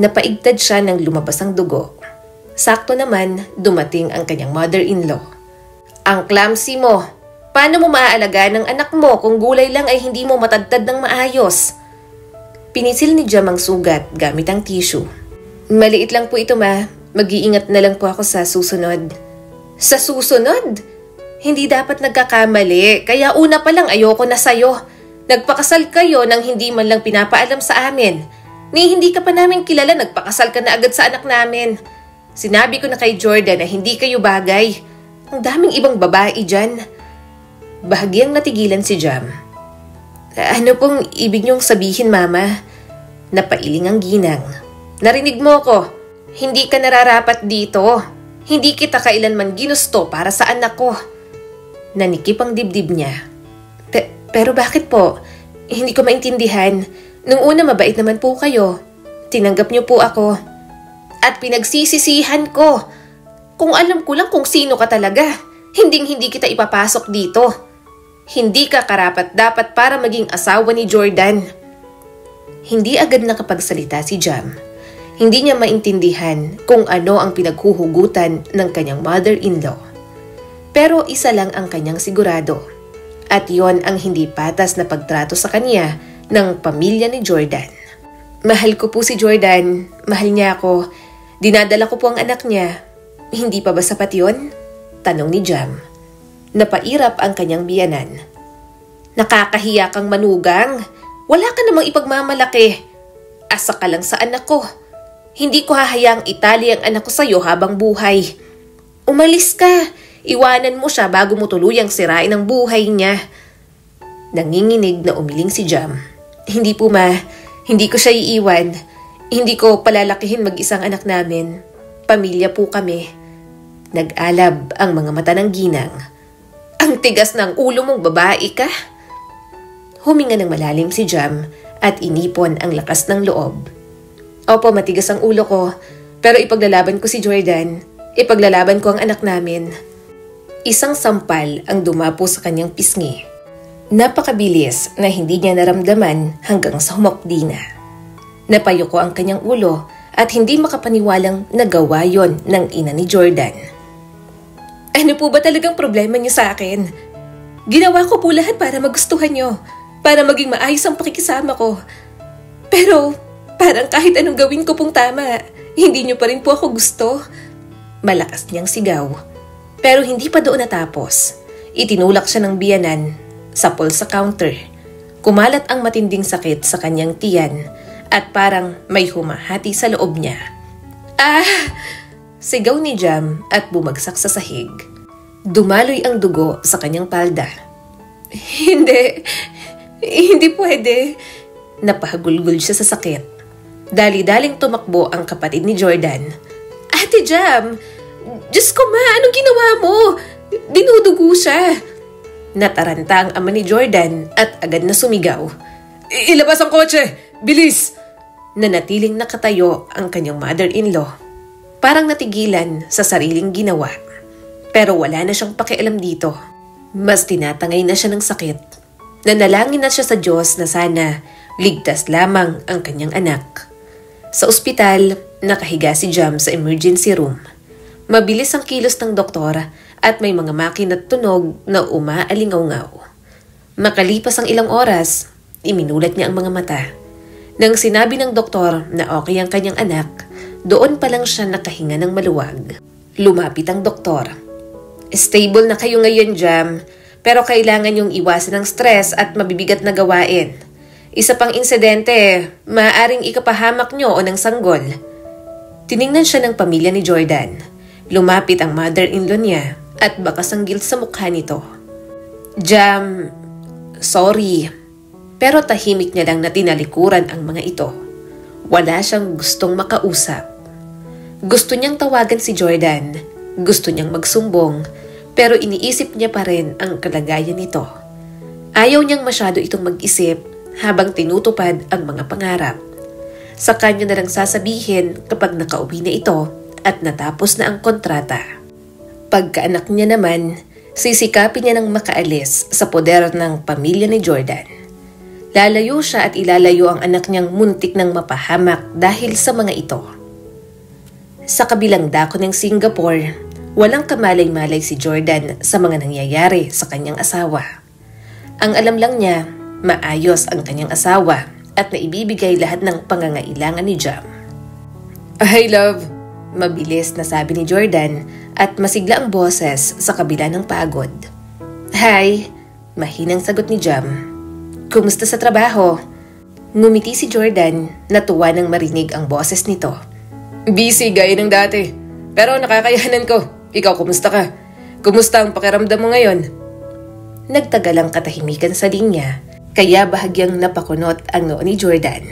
Napaigtad siya nang lumabas ang dugo. Sakto naman dumating ang kanyang mother-in-law. "Ang clumsy mo! Paano mo maaalagaan ng anak mo kung gulay lang ay hindi mo matadtad ng maayos?" Pinisil ni Jam ang sugat gamit ang tissue. "Maliit lang po ito, ma. Mag-iingat na lang po ako sa susunod." "Sa susunod? Hindi dapat nagkakamali. Kaya una pa lang ayoko na sa'yo. Nagpakasal kayo nang hindi man lang pinapaalam sa amin. Ni hindi ka pa namin kilala, nagpakasal ka na agad sa anak namin. Sinabi ko na kay Jordan na hindi kayo bagay. Ang daming ibang babae dyan." Bahagyang natigilan si Jam. "Ano pong ibig niyong sabihin, Mama?" Napailing ang ginang. "Narinig mo ko. Hindi ka nararapat dito. Hindi kita kailanman ginusto para sa anak ko." Nanikip ang dibdib niya. Pero bakit po? Hindi ko maintindihan. Nung una mabait naman po kayo. Tinanggap niyo po ako. At pinagsisisihan ko. Kung alam ko lang kung sino ka talaga, hindi kita ipapasok dito. Hindi ka karapat-dapat para maging asawa ni Jordan. Hindi agad nakapagsalita si Jam. Hindi niya maintindihan kung ano ang pinaghuhugutan ng kanyang mother-in-law. Pero isa lang ang kanyang sigurado. At yon ang hindi patas na pagtrato sa kanya ng pamilya ni Jordan. "Mahal ko po si Jordan. Mahal niya ako. Dinadala ko po ang anak niya. Hindi pa ba sapat yon?" Tanong ni Jam. Napairap ang kanyang biyanan. "Nakakahiya kang manugang. Wala ka namang ipagmamalaki. Asa ka lang sa anak ko. Hindi ko hahayaang itali ang anak ko sa'yo habang buhay. Umalis ka. Iwanan mo siya bago mo tuluyang sirain ang buhay niya." Nanginginig na umiling si Jam. "Hindi po, Ma. Hindi ko siya iiwan. Hindi ko palalakihin mag-isang anak namin. Pamilya po kami." Nag-alab ang mga mata ng ginang. "Ang tigas ng ulo mong babae ka." Huminga ng malalim si Jam at inipon ang lakas ng loob. "Opo, matigas ang ulo ko. Pero ipaglalaban ko si Jordan. Ipaglalaban ko ang anak namin." Isang sampal ang dumapo sa kanyang pisngi. Napakabilis na hindi niya naramdaman hanggang sa humapdi na. Napayuko ang kanyang ulo at hindi makapaniwalang nagawa yon ng ina ni Jordan. "Ano po ba talagang problema niyo sa akin? Ginawa ko po lahat para magustuhan niyo, para maging maayos ang pakikisama ko. Pero parang kahit anong gawin ko pong tama, hindi niyo pa rin po ako gusto." Malakas niyang sigaw. Pero hindi pa doon natapos. Itinulak siya ng biyanan, sapol sa counter. Kumalat ang matinding sakit sa kanyang tiyan at parang may humahati sa loob niya. "Ah!" Sigaw ni Jam at bumagsak sa sahig. Dumaloy ang dugo sa kanyang palda. Hindi pwede." Napahagulgul siya sa sakit. Dali-daling tumakbo ang kapatid ni Jordan. "Ate Jam! Diyos ko, Ma! Anong ginawa mo? Dinudugo siya!" Nataranta ang ama ni Jordan at agad na sumigaw. "Ilabas ang kotse! Bilis!" Nanatiling nakatayo ang kanyang mother-in-law. Parang natigilan sa sariling ginawa. Pero wala na siyang pakialam dito. Mas tinatangay na siya ng sakit. Nanalangin na siya sa Diyos na sana ligtas lamang ang kanyang anak. Sa ospital, nakahiga si Jam sa emergency room. Mabilis ang kilos ng doktor at may mga makina't tunog na umaalingaw-ngaw. Makalipas ang ilang oras, iminulat niya ang mga mata. Nang sinabi ng doktor na okay ang kanyang anak, doon pa lang siya nakahinga ng maluwag. Lumapit ang doktor. "Stable na kayo ngayon, Jam, pero kailangan yung iwasan ng stress at mabibigat na gawain. Isa pang insidente, maaaring ikapahamak nyo o ng sanggol." Tiningnan siya ng pamilya ni Jordan. Lumapit ang mother-in-law niya at bakas ang guilt sa mukha nito. "Jam, sorry." Pero tahimik niya lang na tinalikuran ang mga ito. Wala siyang gustong makausap. Gusto niyang tawagan si Jordan. Gusto niyang magsumbong. Pero iniisip niya pa rin ang kalagayan nito. Ayaw niyang masyado itong mag-isip habang tinutupad ang mga pangarap. Sa kanya na lang sasabihin kapag nakauwi na ito at natapos na ang kontrata. Pagkaanak niya naman, sisikapin niya ng makaalis sa poder ng pamilya ni Jordan. Lalayo siya at ilalayo ang anak niyang muntik ng mapahamak dahil sa mga ito. Sa kabilang dako ng Singapore, walang kamalay-malay si Jordan sa mga nangyayari sa kanyang asawa. Ang alam lang niya, maayos ang kanyang asawa at naibibigay lahat ng pangangailangan ni Jam. "Hi love," mabilis na sabi ni Jordan at masigla ang boses sa kabila ng pagod. "Hi," mahinang sagot ni Jam. "Kumusta sa trabaho?" Ngumiti si Jordan, natuwa nang marinig ang boses nito. "Busy gaya ng dati, pero nakakayanan ko. Ikaw, kumusta ka? Kumusta ang pakiramdam mo ngayon?" Nagtagal ang katahimikan sa linya, kaya bahagyang napakunot ang noo ni Jordan.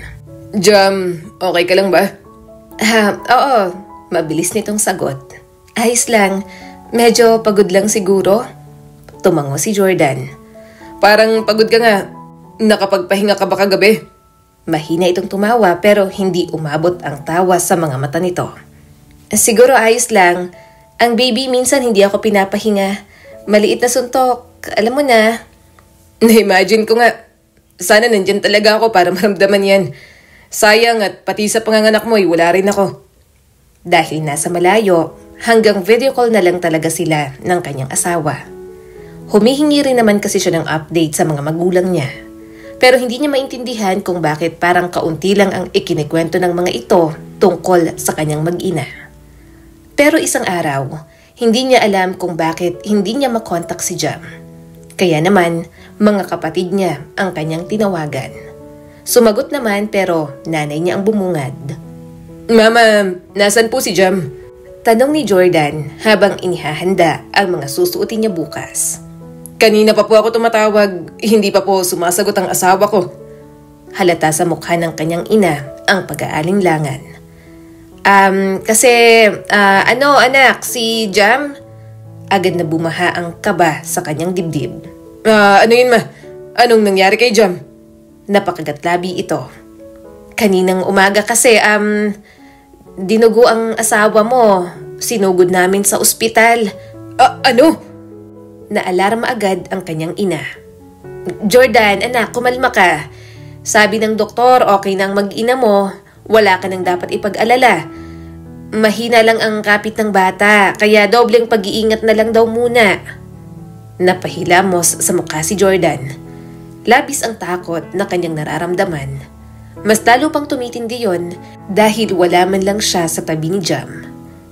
"Jam, okay ka lang ba?" Oo," mabilis nitong sagot. "Ayos lang, medyo pagod lang siguro." Tumango si Jordan. "Parang pagod ka nga. Nakapagpahinga ka ba kagabi?" Mahina itong tumawa pero hindi umabot ang tawa sa mga mata nito. "Siguro ayos lang. Ang baby minsan hindi ako pinapahinga. Maliit na suntok, alam mo na." "Na-imagine ko nga. Sana nandyan talaga ako para maramdaman yan. Sayang at pati sa panganganak mo wala rin ako." Dahil nasa malayo, hanggang video call na lang talaga sila ng kanyang asawa. Humihingi rin naman kasi siya ng update sa mga magulang niya. Pero hindi niya maintindihan kung bakit parang kaunti lang ang ikinikwento ng mga ito tungkol sa kanyang mag-ina. Pero isang araw, hindi niya alam kung bakit hindi niya makontak si Jam. Kaya naman, mga kapatid niya ang kanyang tinawagan. Sumagot naman pero nanay niya ang bumungad. "Mama, nasan po si Jam?" Tanong ni Jordan habang inihahanda ang mga susuotin niya bukas. "Kanina pa po ako tumatawag, hindi pa po sumasagot ang asawa ko." Halata sa mukha ng kanyang ina ang pag-aalinlangan. Anak, si Jam?" Agad na bumaha ang kaba sa kanyang dibdib. Ano yun ma? Anong nangyari kay Jam?" Napakagatlabi ito. "Kaninang umaga kasi, dinugo ang asawa mo. Sinugod namin sa ospital." Ano?" Naalarma agad ang kanyang ina. "Jordan, anak, kumalma ka. Sabi ng doktor, okay na ang mag-ina mo. Wala ka nang dapat ipag-alala. Mahina lang ang kapit ng bata, kaya dobleng pag-iingat na lang daw muna." Napahilamos sa mukha si Jordan. Labis ang takot na kanyang nararamdaman. Mas lalo pang tumitindi yon dahil wala man lang siya sa tabi ni Jam.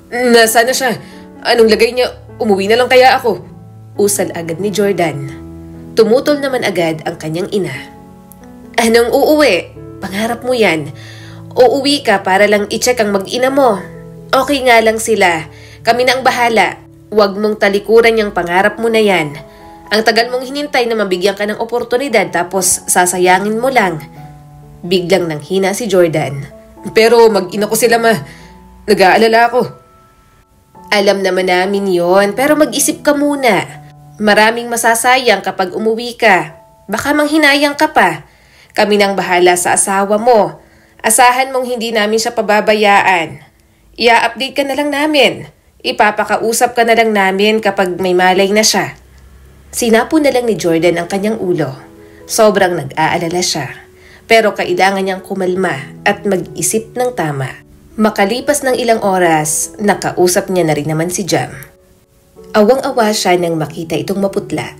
"Nasaan na siya? Anong lagay niya? Umuwi na lang kaya ako?" Usal agad ni Jordan. Tumutol naman agad ang kanyang ina. "Anong uuwi? Pangarap mo yan. Uuwi ka para lang i-check ang mag-ina mo. Okay nga lang sila. Kami na ang bahala. Huwag mong talikuran yung pangarap mo na yan. Ang tagal mong hinintay na mabigyan ka ng oportunidad tapos sasayangin mo lang." Biglang nanghina si Jordan. "Pero mag-ina ko sila ma. Nag-aalala ako." "Alam naman namin yon, pero mag-isip ka muna. Maraming masasayang kapag umuwi ka. Baka manghinayang ka pa. Kami nang bahala sa asawa mo. Asahan mong hindi namin siya pababayaan. Ia-update ka na lang namin. Ipapakausap ka na lang namin kapag may malay na siya." Sinapo na lang ni Jordan ang kanyang ulo. Sobrang nag-aalala siya. Pero kailangan niyang kumalma at mag-isip ng tama. Makalipas ng ilang oras, nakausap niya na rin naman si Jam. Awang-awa siya nang makita itong maputla.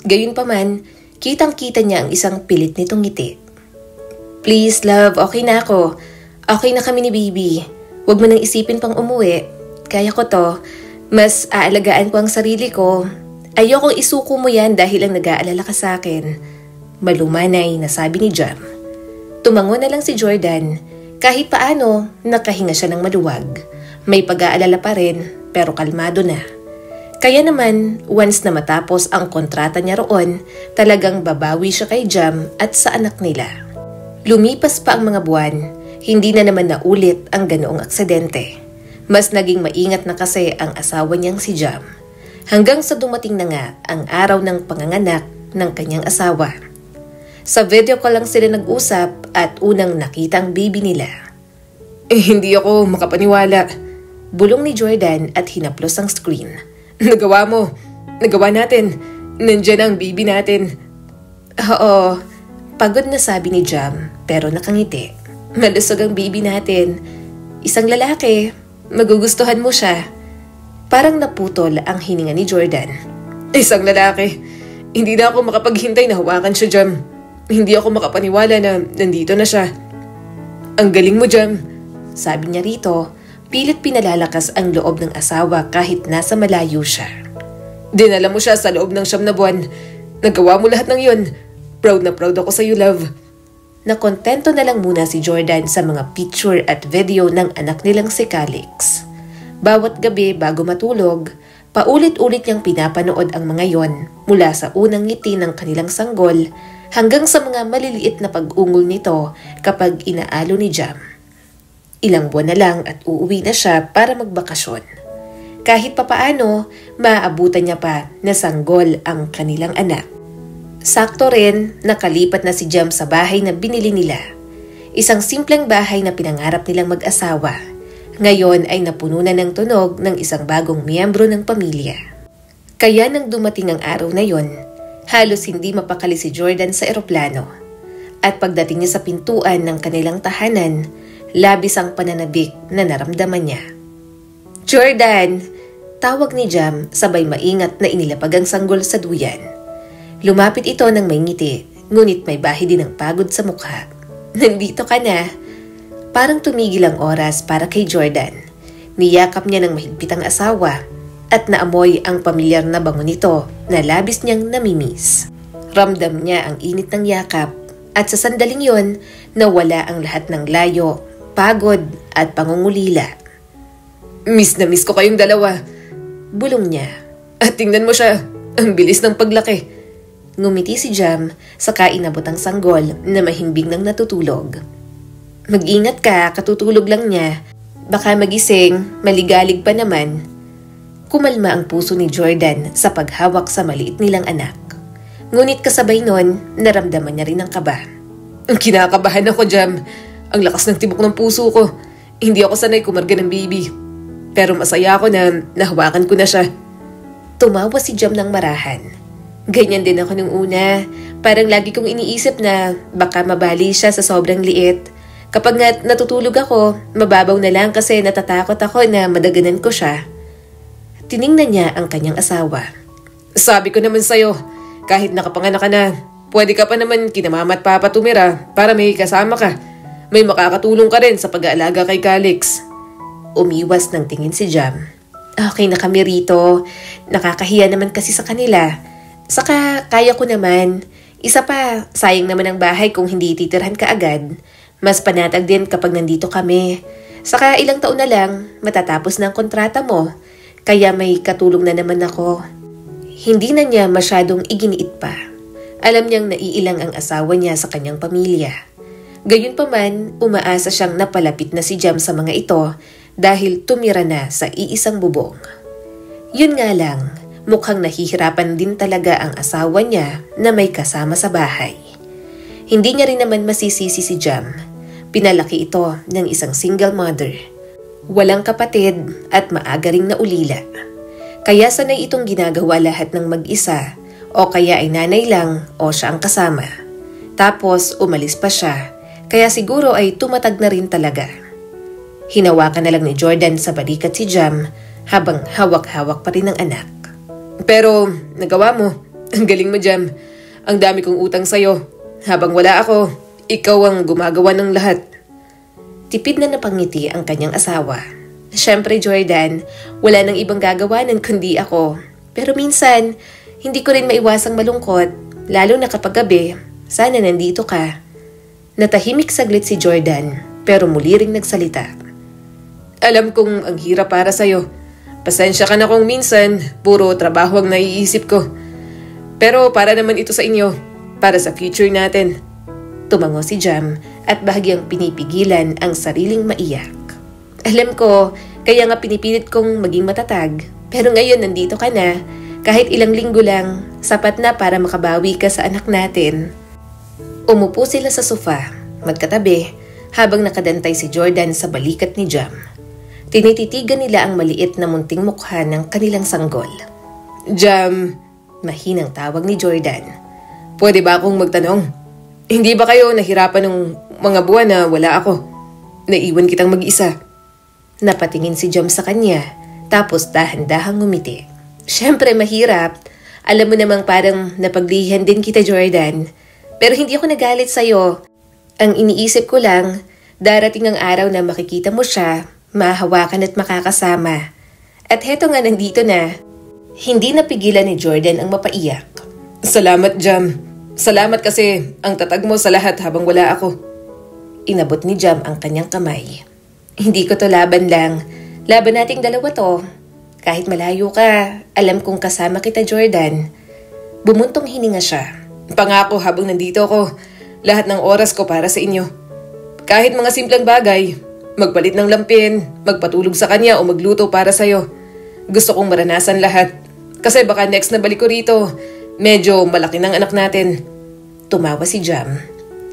Gayunpaman, kitang-kita niya ang isang pilit nitong ngiti. "Please love, okay na ako. Okay na kami ni baby. Huwag mo nang isipin pang umuwi. Kaya ko to. Mas aalagaan ko ang sarili ko. Ayokong isuko mo yan dahil ang nag-aalala ka sa akin." Malumanay na sabi ni Jam. Tumango na lang si Jordan. Kahit paano, nakahinga siya ng maluwag. May pag-aalala pa rin, pero kalmado na. Kaya naman, once na matapos ang kontrata niya roon, talagang babawi siya kay Jam at sa anak nila. Lumipas pa ang mga buwan, hindi na naman naulit ang ganoong aksidente. Mas naging maingat na kasi ang asawa niyang si Jam. Hanggang sa dumating na nga ang araw ng panganganak ng kanyang asawa. Sa video call lang sila nag-usap at unang nakita ang baby nila. Hindi ako makapaniwala. Bulong ni Jordan at hinaplos ang screen. Nagawa mo. Nagawa natin. Nandiyan ang baby natin. Oo. Pagod na sabi ni Jam pero nakangiti. Malusog ang baby natin. Isang lalaki. Magugustuhan mo siya. Parang naputol ang hininga ni Jordan. Isang lalaki. Hindi na ako makapaghintay na hawakan siya, Jam. Hindi ako makapaniwala na nandito na siya. Ang galing mo, Jam. Sabi niya rito, pilit pinalalakas ang loob ng asawa kahit nasa malayo siya. Dinala mo siya sa loob ng 9 na buwan. Nagawa mo lahat ng yun. Proud na proud ako sa iyo, love. Nakontento na lang muna si Jordan sa mga picture at video ng anak nilang si Calix. Bawat gabi bago matulog, paulit-ulit niyang pinapanood ang mga yon mula sa unang ngiti ng kanilang sanggol hanggang sa mga maliliit na pag-ungol nito kapag inaalo ni Jam. Ilang buwan na lang at uuwi na siya para magbakasyon. Kahit papaano, maaabutan niya pa na sanggol ang kanilang anak. Sakto rin, nakalipat na si Jam sa bahay na binili nila. Isang simpleng bahay na pinangarap nilang mag-asawa. Ngayon ay napuno na ng tunog ng isang bagong miyembro ng pamilya. Kaya nang dumating ang araw na yon, halos hindi mapakali si Jordan sa eroplano. At pagdating niya sa pintuan ng kanilang tahanan, labis ang pananabik na naramdaman niya. Jordan! Tawag ni Jam sabay maingat na inilapag ang sanggol sa duyan. Lumapit ito ng may ngiti, ngunit may bahi din ng pagod sa mukha. Nandito ka na. Parang tumigil ang oras para kay Jordan. Niyakap niya ng mahigpit ang asawa at naamoy ang pamilyar na bango nito na labis niyang namimiss. Ramdam niya ang init ng yakap at sa sandaling yon nawala ang lahat ng layo, pagod at pangungulila. Miss na miss ko kayong dalawa. Bulong niya. At tingnan mo siya, ang bilis ng paglaki. Ngumiti si Jam saka inabot ang sanggol na mahimbing nang natutulog. Mag-ingat ka, katutulog lang niya. Baka magising, maligalig pa naman. Kumalma ang puso ni Jordan sa paghawak sa maliit nilang anak. Ngunit kasabay nun, naramdaman niya rin ang kaba. Ang kinakabahan ako, Jam. Ang lakas ng tibok ng puso ko. Hindi ako sanay kumarga ng baby. Pero masaya ako na nahawakan ko na siya. Tumawa si Jam ng marahan. Ganyan din ako nung una. Parang lagi kong iniisip na baka mabali siya sa sobrang liit. Kapag nga natutulog ako, mababaw na lang kasi natatakot ako na madaganan ko siya. Tiningnan niya ang kanyang asawa. Sabi ko naman sa'yo, kahit nakapanganak ka na, pwede ka pa naman kinamama at papa tumira para may kasama ka. May makakatulong ka rin sa pag-aalaga kay Calix. Umiwas ng tingin si Jam. Okay na kami rito. Nakakahiya naman kasi sa kanila. Saka kaya ko naman. Isa pa, sayang naman ang bahay kung hindi titirhan ka agad. Mas panatag din kapag nandito kami. Saka ilang taon na lang, matatapos na ang kontrata mo. Kaya may katulong na naman ako. Hindi na niya masyadong iginiit pa. Alam niyang naiilang ang asawa niya sa kanyang pamilya. Gayunpaman, umaasa siyang napalapit na si Jam sa mga ito dahil tumira na sa iisang bubong. Yun nga lang, mukhang nahihirapan din talaga ang asawa niya na may kasama sa bahay. Hindi niya rin naman masisisi si Jam. Pinalaki ito ng isang single mother. Walang kapatid at maaga ring naulila. Kaya sanay itong ginagawa lahat ng mag-isa o kaya ay nanay lang o siya ang kasama. Tapos umalis pa siya, kaya siguro ay tumatag na rin talaga. Hinawakan na lang ni Jordan sa balikat si Jam habang hawak-hawak pa rin ang anak. Pero nagawa mo, ang galing mo Jam. Ang dami kong utang sa'yo. Habang wala ako, ikaw ang gumagawa ng lahat. Tipid na napangiti ang kanyang asawa. Siyempre Jordan, wala nang ibang gagawanan kundi ako. Pero minsan, hindi ko rin maiwasang malungkot, lalo na kapag gabi, sana nandito ka. Natahimik saglit si Jordan, pero muli ring nagsalita. Alam kong ang hirap para sa'yo. Pasensya ka na kung minsan, puro trabaho ang naiisip ko. Pero para naman ito sa inyo, para sa future natin. Tumango si Jam at bahagyang pinipigilan ang sariling maiyak. Alam ko, kaya nga pinipilit kong maging matatag. Pero ngayon nandito ka na, kahit ilang linggo lang, sapat na para makabawi ka sa anak natin. Umupo sila sa sofa, magkatabi, habang nakadantay si Jordan sa balikat ni Jam. Tinititigan nila ang maliit na munting mukha ng kanilang sanggol. Jam, mahinang tawag ni Jordan. Pwede ba akong magtanong? Hindi ba kayo nahirapan ng mga buwan na wala ako? Naiwan kitang mag-isa. Napatingin si Jam sa kanya, tapos dahan-dahang ngumiti. Siyempre mahirap. Alam mo namang parang napaglihan din kita, Jordan. Pero hindi ako nagalit sa'yo. Ang iniisip ko lang, darating ang araw na makikita mo siya, mahahawakan at makakasama. At heto nga nandito na. Hindi napigilan ni Jordan ang mapaiyak. Salamat, Jam. Salamat kasi ang tatag mo sa lahat habang wala ako. Inabot ni Jam ang kanyang kamay. Hindi ko to laban lang. Laban nating dalawa to. Kahit malayo ka, alam kong kasama kita, Jordan. Bumuntong hininga siya. Pangako habang nandito ako, lahat ng oras ko para sa inyo. Kahit mga simpleng bagay, magpalit ng lampin, magpatulog sa kanya o magluto para sa'yo. Gusto kong maranasan lahat. Kasi baka next na balik ko rito, medyo malaki ng anak natin. Tumawa si Jam.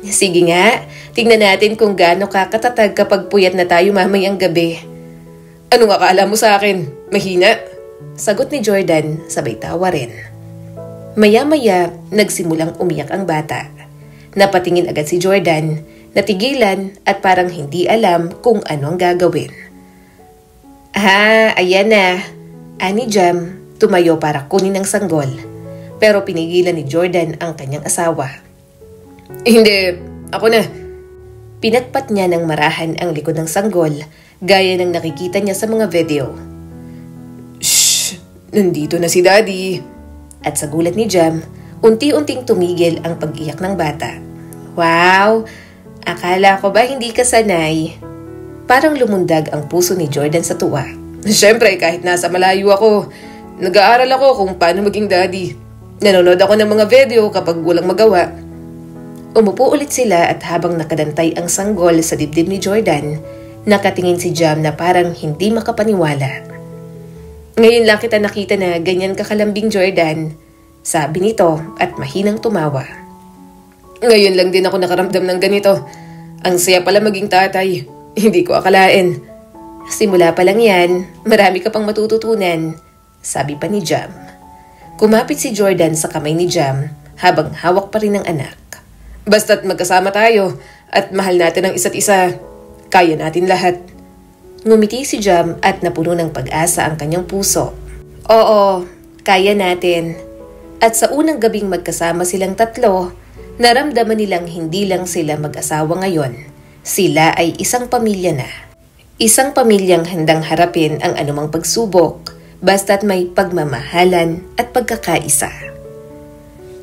Sige nga, tingnan natin kung gaano kakatatag kapag puyat na tayo mamayang gabi. Anong akala mo sa akin? Mahina? Sagot ni Jordan, sabay tawa rin. Maya-maya, nagsimulang umiyak ang bata. Napatingin agad si Jordan, natigilan at parang hindi alam kung ano ang gagawin. Ayan na. Ani Jam, tumayo para kunin ang sanggol. Pero pinigilan ni Jordan ang kanyang asawa. Hindi, ako na. Pinatpat niya ng marahan ang likod ng sanggol, gaya ng nakikita niya sa mga video. Shh! Nandito na si Daddy. At sa gulat ni Jam, unti-unting tumigil ang pag-iyak ng bata. Wow! Akala ko ba hindi ka sanay? Parang lumundag ang puso ni Jordan sa tuwa. Siyempre, kahit nasa malayo ako, nag-aaral ako kung paano maging daddy. Nanonood ako ng mga video kapag walang magawa. Umupo ulit sila at habang nakadantay ang sanggol sa dibdib ni Jordan, nakatingin si Jam na parang hindi makapaniwala. Ngayon lang kita nakita na ganyan kakalambing, Jordan, sabi nito at mahinang tumawa. Ngayon lang din ako nakaramdam ng ganito. Ang saya pala maging tatay. Hindi ko akalain. Simula pa lang yan, marami ka pang matututunan, sabi pa ni Jam. Kumapit si Jordan sa kamay ni Jam habang hawak pa rin ang anak. Basta't magkasama tayo at mahal natin ang isa't isa, kaya natin lahat. Ngumiti si Jam at napuno ng pag-asa ang kanyang puso. Oo, kaya natin. At sa unang gabing magkasama silang tatlo, naramdaman nilang hindi lang sila mag-asawa ngayon. Sila ay isang pamilya na. Isang pamilyang handang harapin ang anumang pagsubok, basta't may pagmamahalan at pagkakaisa.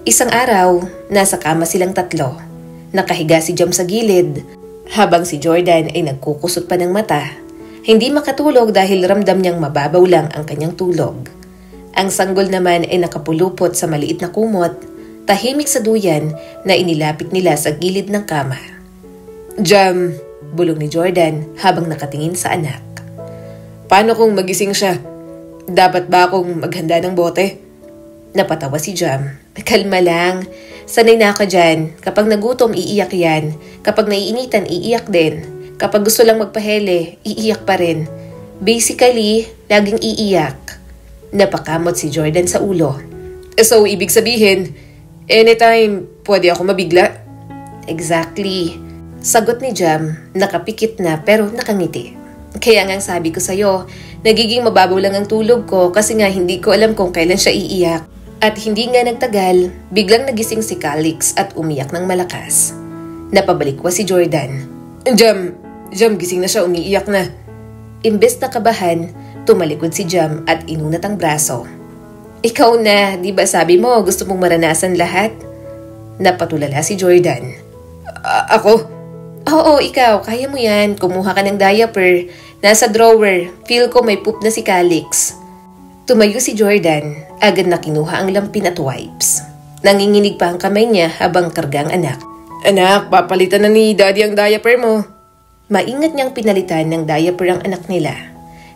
Isang araw, nasa kama silang tatlo. Nakahiga si Jam sa gilid, habang si Jordan ay nagkukusot pa ng mata. Hindi makatulog dahil ramdam niyang mababaw lang ang kanyang tulog. Ang sanggol naman ay nakapulupot sa maliit na kumot, tahimik sa duyan na inilapit nila sa gilid ng kama. Jam, bulong ni Jordan habang nakatingin sa anak. Paano kung magising siya? Dapat ba akong maghanda ng bote? Napatawa si Jam. Kalma lang. Sanay na ako dyan. Kapag nagutom, iiyak yan. Kapag naiinitan, iiyak din. Kapag gusto lang magpahele, iiyak pa rin. Basically, laging iiyak. Napakamot si Jordan sa ulo. So, ibig sabihin, anytime, pwede ako mabigla? Exactly. Sagot ni Jam, nakapikit na pero nakangiti. Kaya nga sabi ko sa'yo, nagiging mababaw lang ang tulog ko kasi nga hindi ko alam kung kailan siya iiyak. At hindi nga nagtagal, biglang nagising si Calix at umiyak ng malakas. Napabalikwa si Jordan. Jam, gising na siya, umiiyak na. Imbes na kabahan, tumalikod si Jam at inunat ang braso. Ikaw na, di ba sabi mo gusto mong maranasan lahat? Napatulala si Jordan. Ako? Oo, ikaw, kaya mo yan. Kumuha ka ng diaper. Nasa drawer, feel ko may poop na si Calix. Tumayo si Jordan, agad na kinuha ang lampin at wipes. Nanginginig pa ang kamay niya habang kargang anak. Anak, papalitan na ni Daddy ang diaper mo. Maingat niyang pinalitan ng diaper ang anak nila.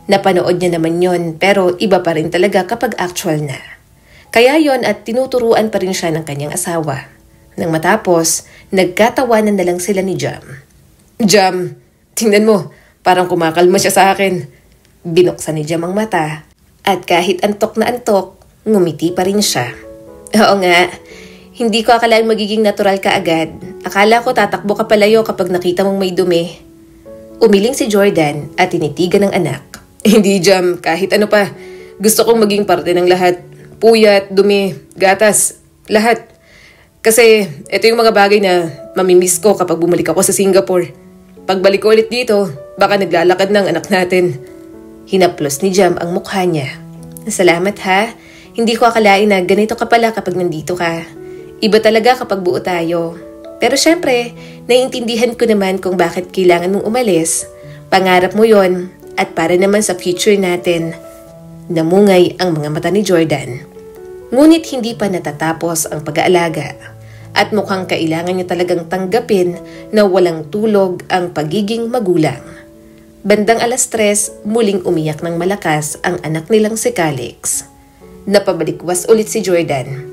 Napanood niya naman yon pero iba pa rin talaga kapag actual na. Kaya yon at tinuturuan pa rin siya ng kanyang asawa. Nang matapos, nagkatawanan na lang sila ni Jam. Jam, tingnan mo, parang kumakalma siya sa akin. Binuksan ni Jam ang mata at kahit antok na antok, ngumiti pa rin siya. Oo nga, hindi ko akalaing magiging natural ka agad. Akala ko tatakbo ka palayo kapag nakita mong may dumi. Umiling si Jordan at tinitigan ng anak. Hindi Jam, kahit ano pa. Gusto kong maging parte ng lahat. Puyat, dumi, gatas, lahat. Kasi ito yung mga bagay na mamimiss ko kapag bumalik ako sa Singapore. Pagbalik ko ulit dito, baka naglalakad ng anak natin. Hinaplos ni Jam ang mukha niya. Salamat ha. Hindi ko akalain na ganito ka pala kapag nandito ka. Iba talaga kapag buo tayo. Pero syempre, naiintindihan ko naman kung bakit kailangan mong umalis. Pangarap mo yon at para naman sa future natin. Namungay ang mga mata ni Jordan. Ngunit hindi pa natatapos ang pag-aalaga. At mukhang kailangan niya talagang tanggapin na walang tulog ang pagiging magulang. Bandang 3:00, muling umiyak ng malakas ang anak nilang si Calix. Napabalikwas ulit si Jordan.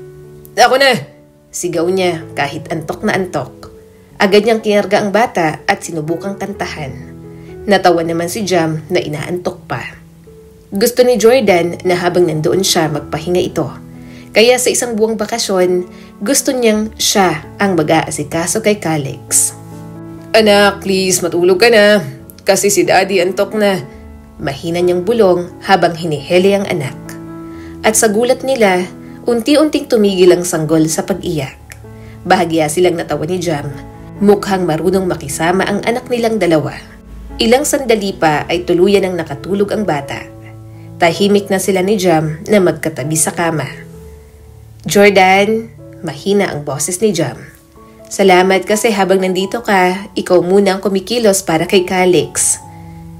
Ako na! Sigaw niya kahit antok na antok. Agad niyang kinarga ang bata at sinubukang kantahan. Natawa naman si Jam na inaantok pa. Gusto ni Jordan na habang nandoon siya magpahinga ito. Kaya sa isang buwang bakasyon, gusto niyang siya ang mag-aasikaso kay Calix. Anak, please matulog ka na. Kasi si Daddy antok na. Mahina niyang bulong habang hinihili ang anak. At sa gulat nila, unti-unting tumigil ang sanggol sa pag-iyak. Bahagya silang natawa ni Jam. Mukhang marunong makisama ang anak nilang dalawa. Ilang sandali pa ay tuluyan ang nakatulog ang bata. Tahimik na sila ni Jam na magkatabi sa kama. Jordan, mahina ang boses ni Jam. Salamat kasi habang nandito ka, ikaw muna ang kumikilos para kay Calix.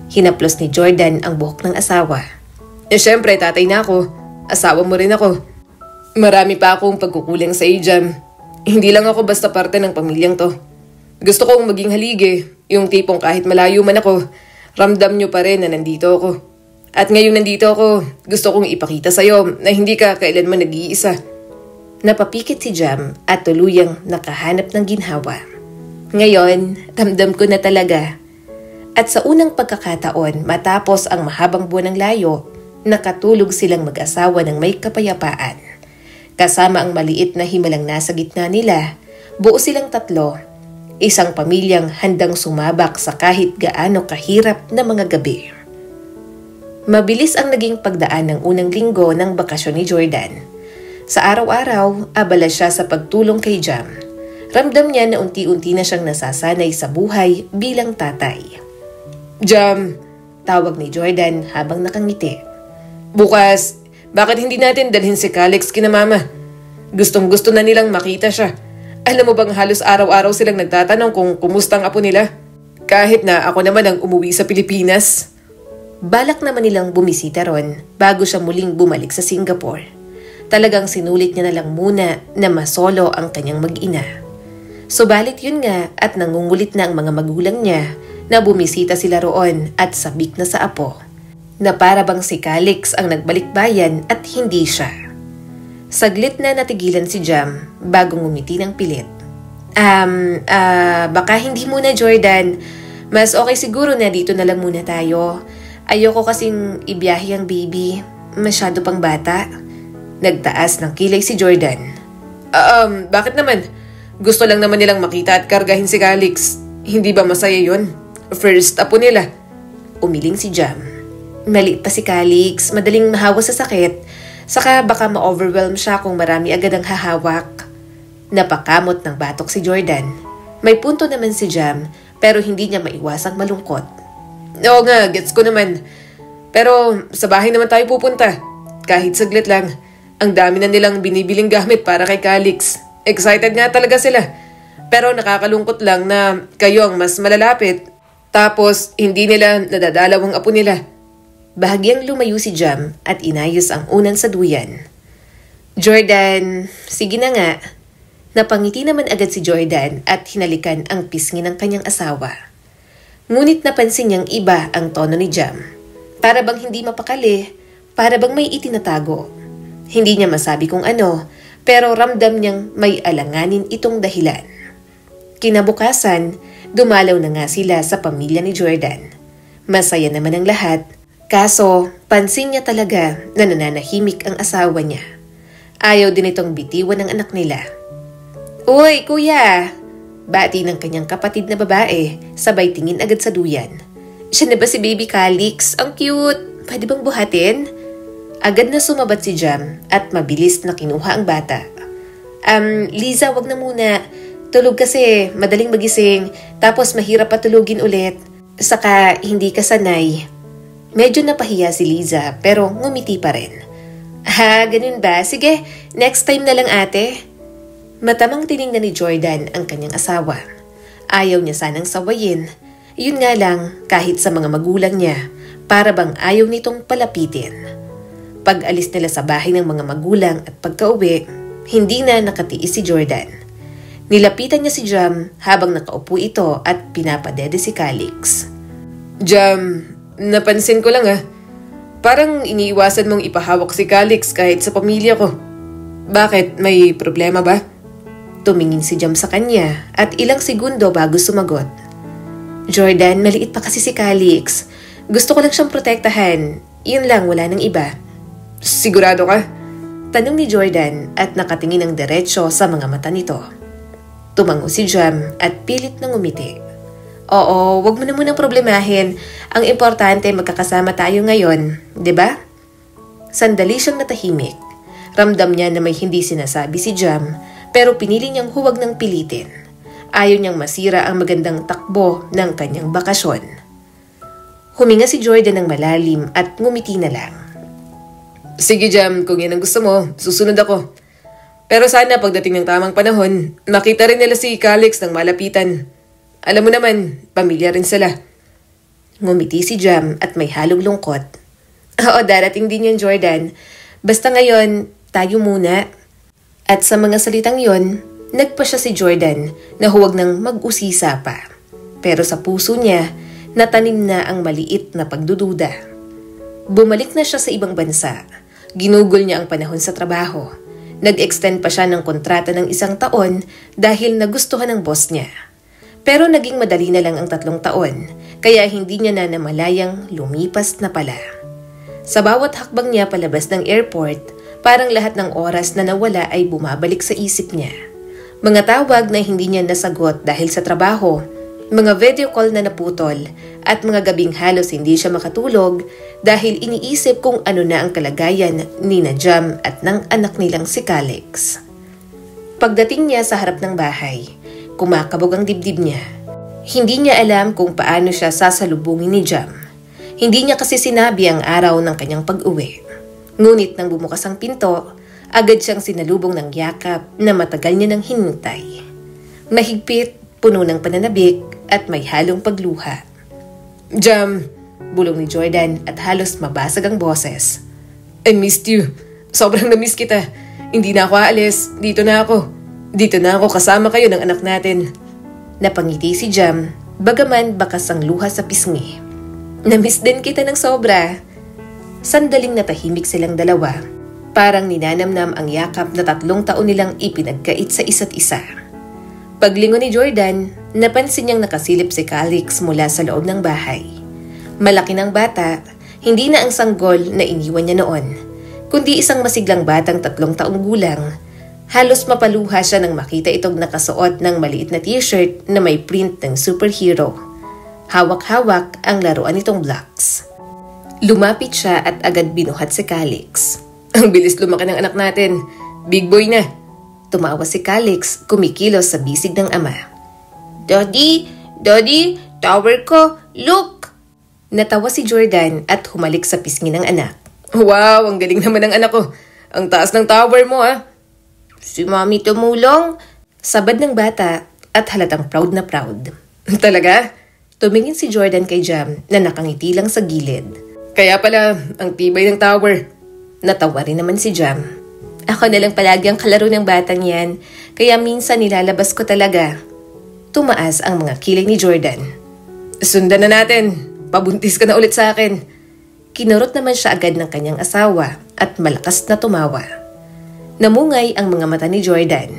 Hinaplos ni Jordan ang buhok ng asawa. Syempre, tatay na ako. Asawa mo rin ako. Marami pa akong pagkukulang sa iyo, Jam. Hindi lang ako basta parte ng pamilyang to. Gusto kong maging haligi, yung tipong kahit malayo man ako, ramdam nyo pa rin na nandito ako. At ngayong nandito ako, gusto kong ipakita sa'yo na hindi ka kailanman nag-iisa. Napapikit si Jam at tuluyang nakahanap ng ginhawa. Ngayon, ramdam ko na talaga. At sa unang pagkakataon, matapos ang mahabang buwan ng layo, nakatulog silang mag-asawa ng may kapayapaan. Kasama ang maliit na himalang nasa gitna nila, buo silang 3, isang pamilyang handang sumabak sa kahit gaano kahirap na mga gabi. Mabilis ang naging pagdaan ng unang linggo ng bakasyon ni Jordan. Sa araw-araw, abala siya sa pagtulong kay Jam. Ramdam niya na unti-unti na siyang nasasanay sa buhay bilang tatay. Jam, tawag ni Jordan habang nakangiti. Bukas, bakit hindi natin dalhin si Calix kina mama? Gustong-gusto na nilang makita siya. Alam mo bang halos araw-araw silang nagtatanong kung kumusta ang apo nila? Kahit na ako naman ang umuwi sa Pilipinas. Balak naman nilang bumisita ron bago siya muling bumalik sa Singapore. Talagang sinulit niya na lang muna na masolo ang kanyang mag-ina. Subalit yun nga at nangungulit na ang mga magulang niya na bumisita sila roon at sabik na sa apo. Na para bang si Calix ang nagbalik bayan at hindi siya. Saglit na natigilan si Jam bago ngumiti ng pilit. Baka hindi muna Jordan. Mas okay siguro na dito na lang muna tayo. Ayoko kasing ibiyahe ang baby. Masyado pang bata. Nagtaas ng kilay si Jordan. Bakit naman? Gusto lang naman nilang makita at kargahin si Calix. Hindi ba masaya yun? First apo nila. Umiling si Jam. Maliit pa si Calix, madaling mahawa sa sakit. Saka baka ma-overwhelm siya kung marami agad ang hahawak. Napakamot ng batok si Jordan. May punto naman si Jam, pero hindi niya maiwasang malungkot. Oo nga, gets ko naman. Pero sa bahay naman tayo pupunta. Kahit saglit lang. Ang dami na nilang binibiling gamit para kay Calix. Excited nga talaga sila. Pero nakakalungkot lang na kayo ang mas malalapit. Tapos hindi nila nadadalaw ang apo nila. Bahagyang lumayo si Jam at inayos ang unan sa duyan. Jordan, sige na nga. Napangiti naman agad si Jordan at hinalikan ang pisngi ng kanyang asawa. Ngunit napansin niyang iba ang tono ni Jam. Para bang hindi mapakali, para bang may itinatago. Hindi niya masabi kung ano, pero ramdam niyang may alanganin itong dahilan. Kinabukasan, dumalaw na nga sila sa pamilya ni Jordan. Masaya naman ang lahat, Kaso, pansin niya talaga na nananahimik ang asawa niya. Ayaw din itong bitiwan ng anak nila. "Uy, kuya!" Bati ng kanyang kapatid na babae, sabay tingin agad sa duyan. "Siya na ba si Baby Calix? Ang cute! Pwede bang buhatin?" Agad na sumabat si Jam at mabilis na kinuha ang bata. Liza, wag na muna. Tulog kasi, madaling magising, tapos mahirap patulugin ulit. Saka hindi ka sanay." Medyo napahiya si Liza pero ngumiti pa rin. "Ha, ganun ba? Sige, next time na lang ate." Matamang tiningnan ni Jordan ang kanyang asawa. Ayaw niya sanang sawayin. Yun nga lang, kahit sa mga magulang niya, para bang ayaw nitong palapitin. Pag alis nila sa bahay ng mga magulang at pagka-uwi, hindi na nakatiis si Jordan. Nilapitan niya si Jam habang nakaupo ito at pinapadede si Calix. "Jam, napansin ko lang parang iniiwasan mong ipahawak si Calix kahit sa pamilya ko. Bakit? May problema ba?" Tumingin si Jam sa kanya at ilang segundo bago sumagot. "Jordan, maliit pa kasi si Calix. Gusto ko lang siyang protektahan. Yun lang, wala nang iba." "Sigurado ka?" Tanong ni Jordan at nakatingin ng diretsyo sa mga mata nito. Tumango si Jam at pilit na ngumiti. "Oo, wag mo na munang problemahin. Ang importante magkakasama tayo ngayon, di ba?" Sandali siyang natahimik. Ramdam niya na may hindi sinasabi si Jam, pero pinili niyang huwag nang pilitin. Ayaw niyang masira ang magandang takbo ng kanyang bakasyon. Huminga si Jordan ng malalim at ngumiti na lang. "Sige Jam, kung yan ang gusto mo, susunod ako. Pero sana pagdating ng tamang panahon, makita rin nila si Calix ng malapitan. Alam mo naman, pamilya rin sila." Ngumiti si Jam at may halong lungkot. "Oo, darating din yan Jordan. Basta ngayon, tayo muna." At sa mga salitang yon, nagpa siya si Jordan na huwag nang mag-usisa pa. Pero sa puso niya, natanim na ang maliit na pagdududa. Bumalik na siya sa ibang bansa. Ginugol niya ang panahon sa trabaho. Nag-extend pa siya ng kontrata ng 1 taon dahil nagustuhan ng boss niya. Pero naging madali na lang ang 3 taon, kaya hindi niya na namalayang lumipas na pala. Sa bawat hakbang niya palabas ng airport, parang lahat ng oras na nawala ay bumabalik sa isip niya. Mga tawag na hindi niya nasagot dahil sa trabaho, mga video call na naputol, at mga gabing halos hindi siya makatulog dahil iniisip kung ano na ang kalagayan ni Jam at ng anak nilang si Calix. Pagdating niya sa harap ng bahay, kumakabog ang dibdib niya. Hindi niya alam kung paano siya sasalubungin ni Jam. Hindi niya kasi sinabi ang araw ng kanyang pag-uwi. Ngunit nang bumukas ang pinto, agad siyang sinalubong ng yakap na matagal niya nang hinintay. Mahigpit, puno ng pananabik at may halong pagluha. "Jam," bulong ni Jordan at halos mabasag ang boses. "I missed you. Sobrang na-miss kita. Hindi na ako aalis. Dito na ako. Dito na ako kasama kayo ng anak natin." Napangiti si Jam, bagaman bakas ang luha sa pisngi. "Na-miss din kita ng sobra." Sandaling natahimik silang dalawa. Parang ninanamnam ang yakap na 3 taon nilang ipinagkait sa isa't isa. Paglingon ni Jordan, napansin niyang nakasilip si Calix mula sa loob ng bahay. Malaki ng bata, hindi na ang sanggol na iniwan niya noon, kundi isang masiglang batang 3 taong gulang. Halos mapaluha siya nang makita itong nakasuot ng maliit na t-shirt na may print ng superhero. Hawak-hawak ang laruan nitong blocks. Lumapit siya at agad binuhat si Calix. "Ang bilis lumaki ng anak natin. Big boy na." Tumawa si Calix, kumikilos sa bisig ng ama. Daddy, tower ko, look!" Natawa si Jordan at humalik sa pisngi ng anak. "Wow, ang galing naman ng anak ko. Ang taas ng tower mo "Si Mommy tumulong?" Sabad ng bata at halatang proud na proud. "Talaga?" Tumingin si Jordan kay Jam na nakangiti lang sa gilid. "Kaya pala, ang tibay ng tower." Natawa rin naman si Jam. "Ako na lang palagi ang kalaro ng batang yan, kaya minsan nilalabas ko talaga." Tumaas ang mga kilay ni Jordan. "Sundan na natin. Pabuntis ka na ulit sa akin." Kinurot naman siya agad ng kanyang asawa at malakas na tumawa. Namungay ang mga mata ni Jordan.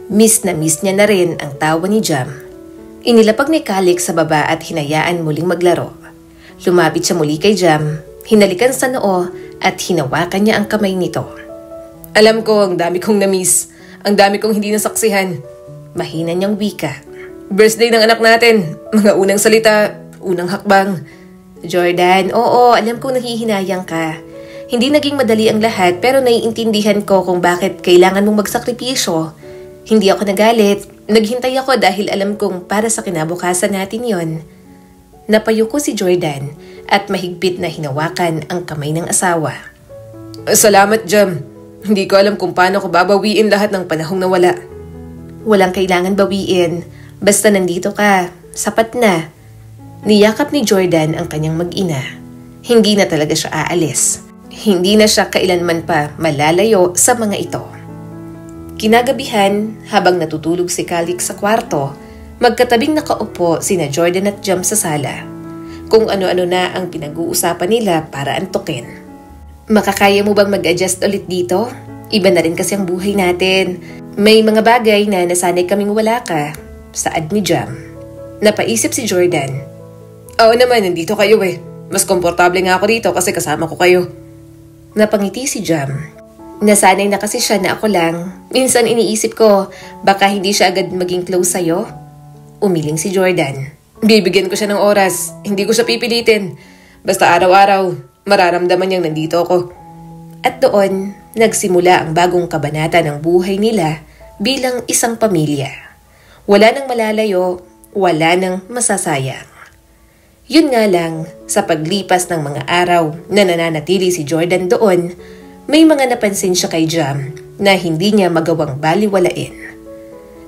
Miss na miss niya na rin ang tawa ni Jam. Inilapag ni Calix sa baba at hinayaan muling maglaro. Lumapit siya muli kay Jam. Hinalikan sa noo at hinawakan niya ang kamay nito. Alam ko, ang dami kong na-miss. Ang dami kong hindi nasaksihan. Mahina niyang wika. Birthday ng anak natin. Mga unang salita, unang hakbang. Jordan, oo, alam kong nahihinayang ka. Hindi naging madali ang lahat pero naiintindihan ko kung bakit kailangan mong magsakripisyo. Hindi ako nagalit. Naghintay ako dahil alam kong para sa kinabukasan natin yon. Napayuko si Jordan at mahigpit na hinawakan ang kamay ng asawa. Salamat, Jam. Hindi ko alam kung paano ko babawiin lahat ng panahong nawala. Walang kailangan bawiin. Basta nandito ka, sapat na. Niyakap ni Jordan ang kanyang mag-ina. Hindi na talaga siya aalis. Hindi na siya kailanman pa malalayo sa mga ito. Kinagabihan, habang natutulog si Calix sa kwarto, magkatabing nakaupo sina Jordan at Jam sa sala. Kung ano-ano na ang pinag-uusapan nila para antukin. Makakaya mo bang mag-adjust ulit dito? Iba na rin kasi ang buhay natin. May mga bagay na nasanay kaming wala ka. Saad ni Jam. Napaisip si Jordan. Oo naman, nandito kayo eh. Mas komportable nga ako dito kasi kasama ko kayo. Napangiti si Jam. Nasanay na kasi siya na ako lang. Minsan iniisip ko, baka hindi siya agad maging close sa'yo. Umiling si Jordan. Bibigyan ko siya ng oras. Hindi ko siya pipilitin. Basta araw-araw, mararamdaman niyang nandito ako. At doon, nagsimula ang bagong kabanata ng buhay nila bilang isang pamilya. Wala nang malalayo, wala nang masasayang. Yun nga lang, sa paglipas ng mga araw na nananatili si Jordan doon, may mga napansin siya kay Jam na hindi niya magawang baliwalain.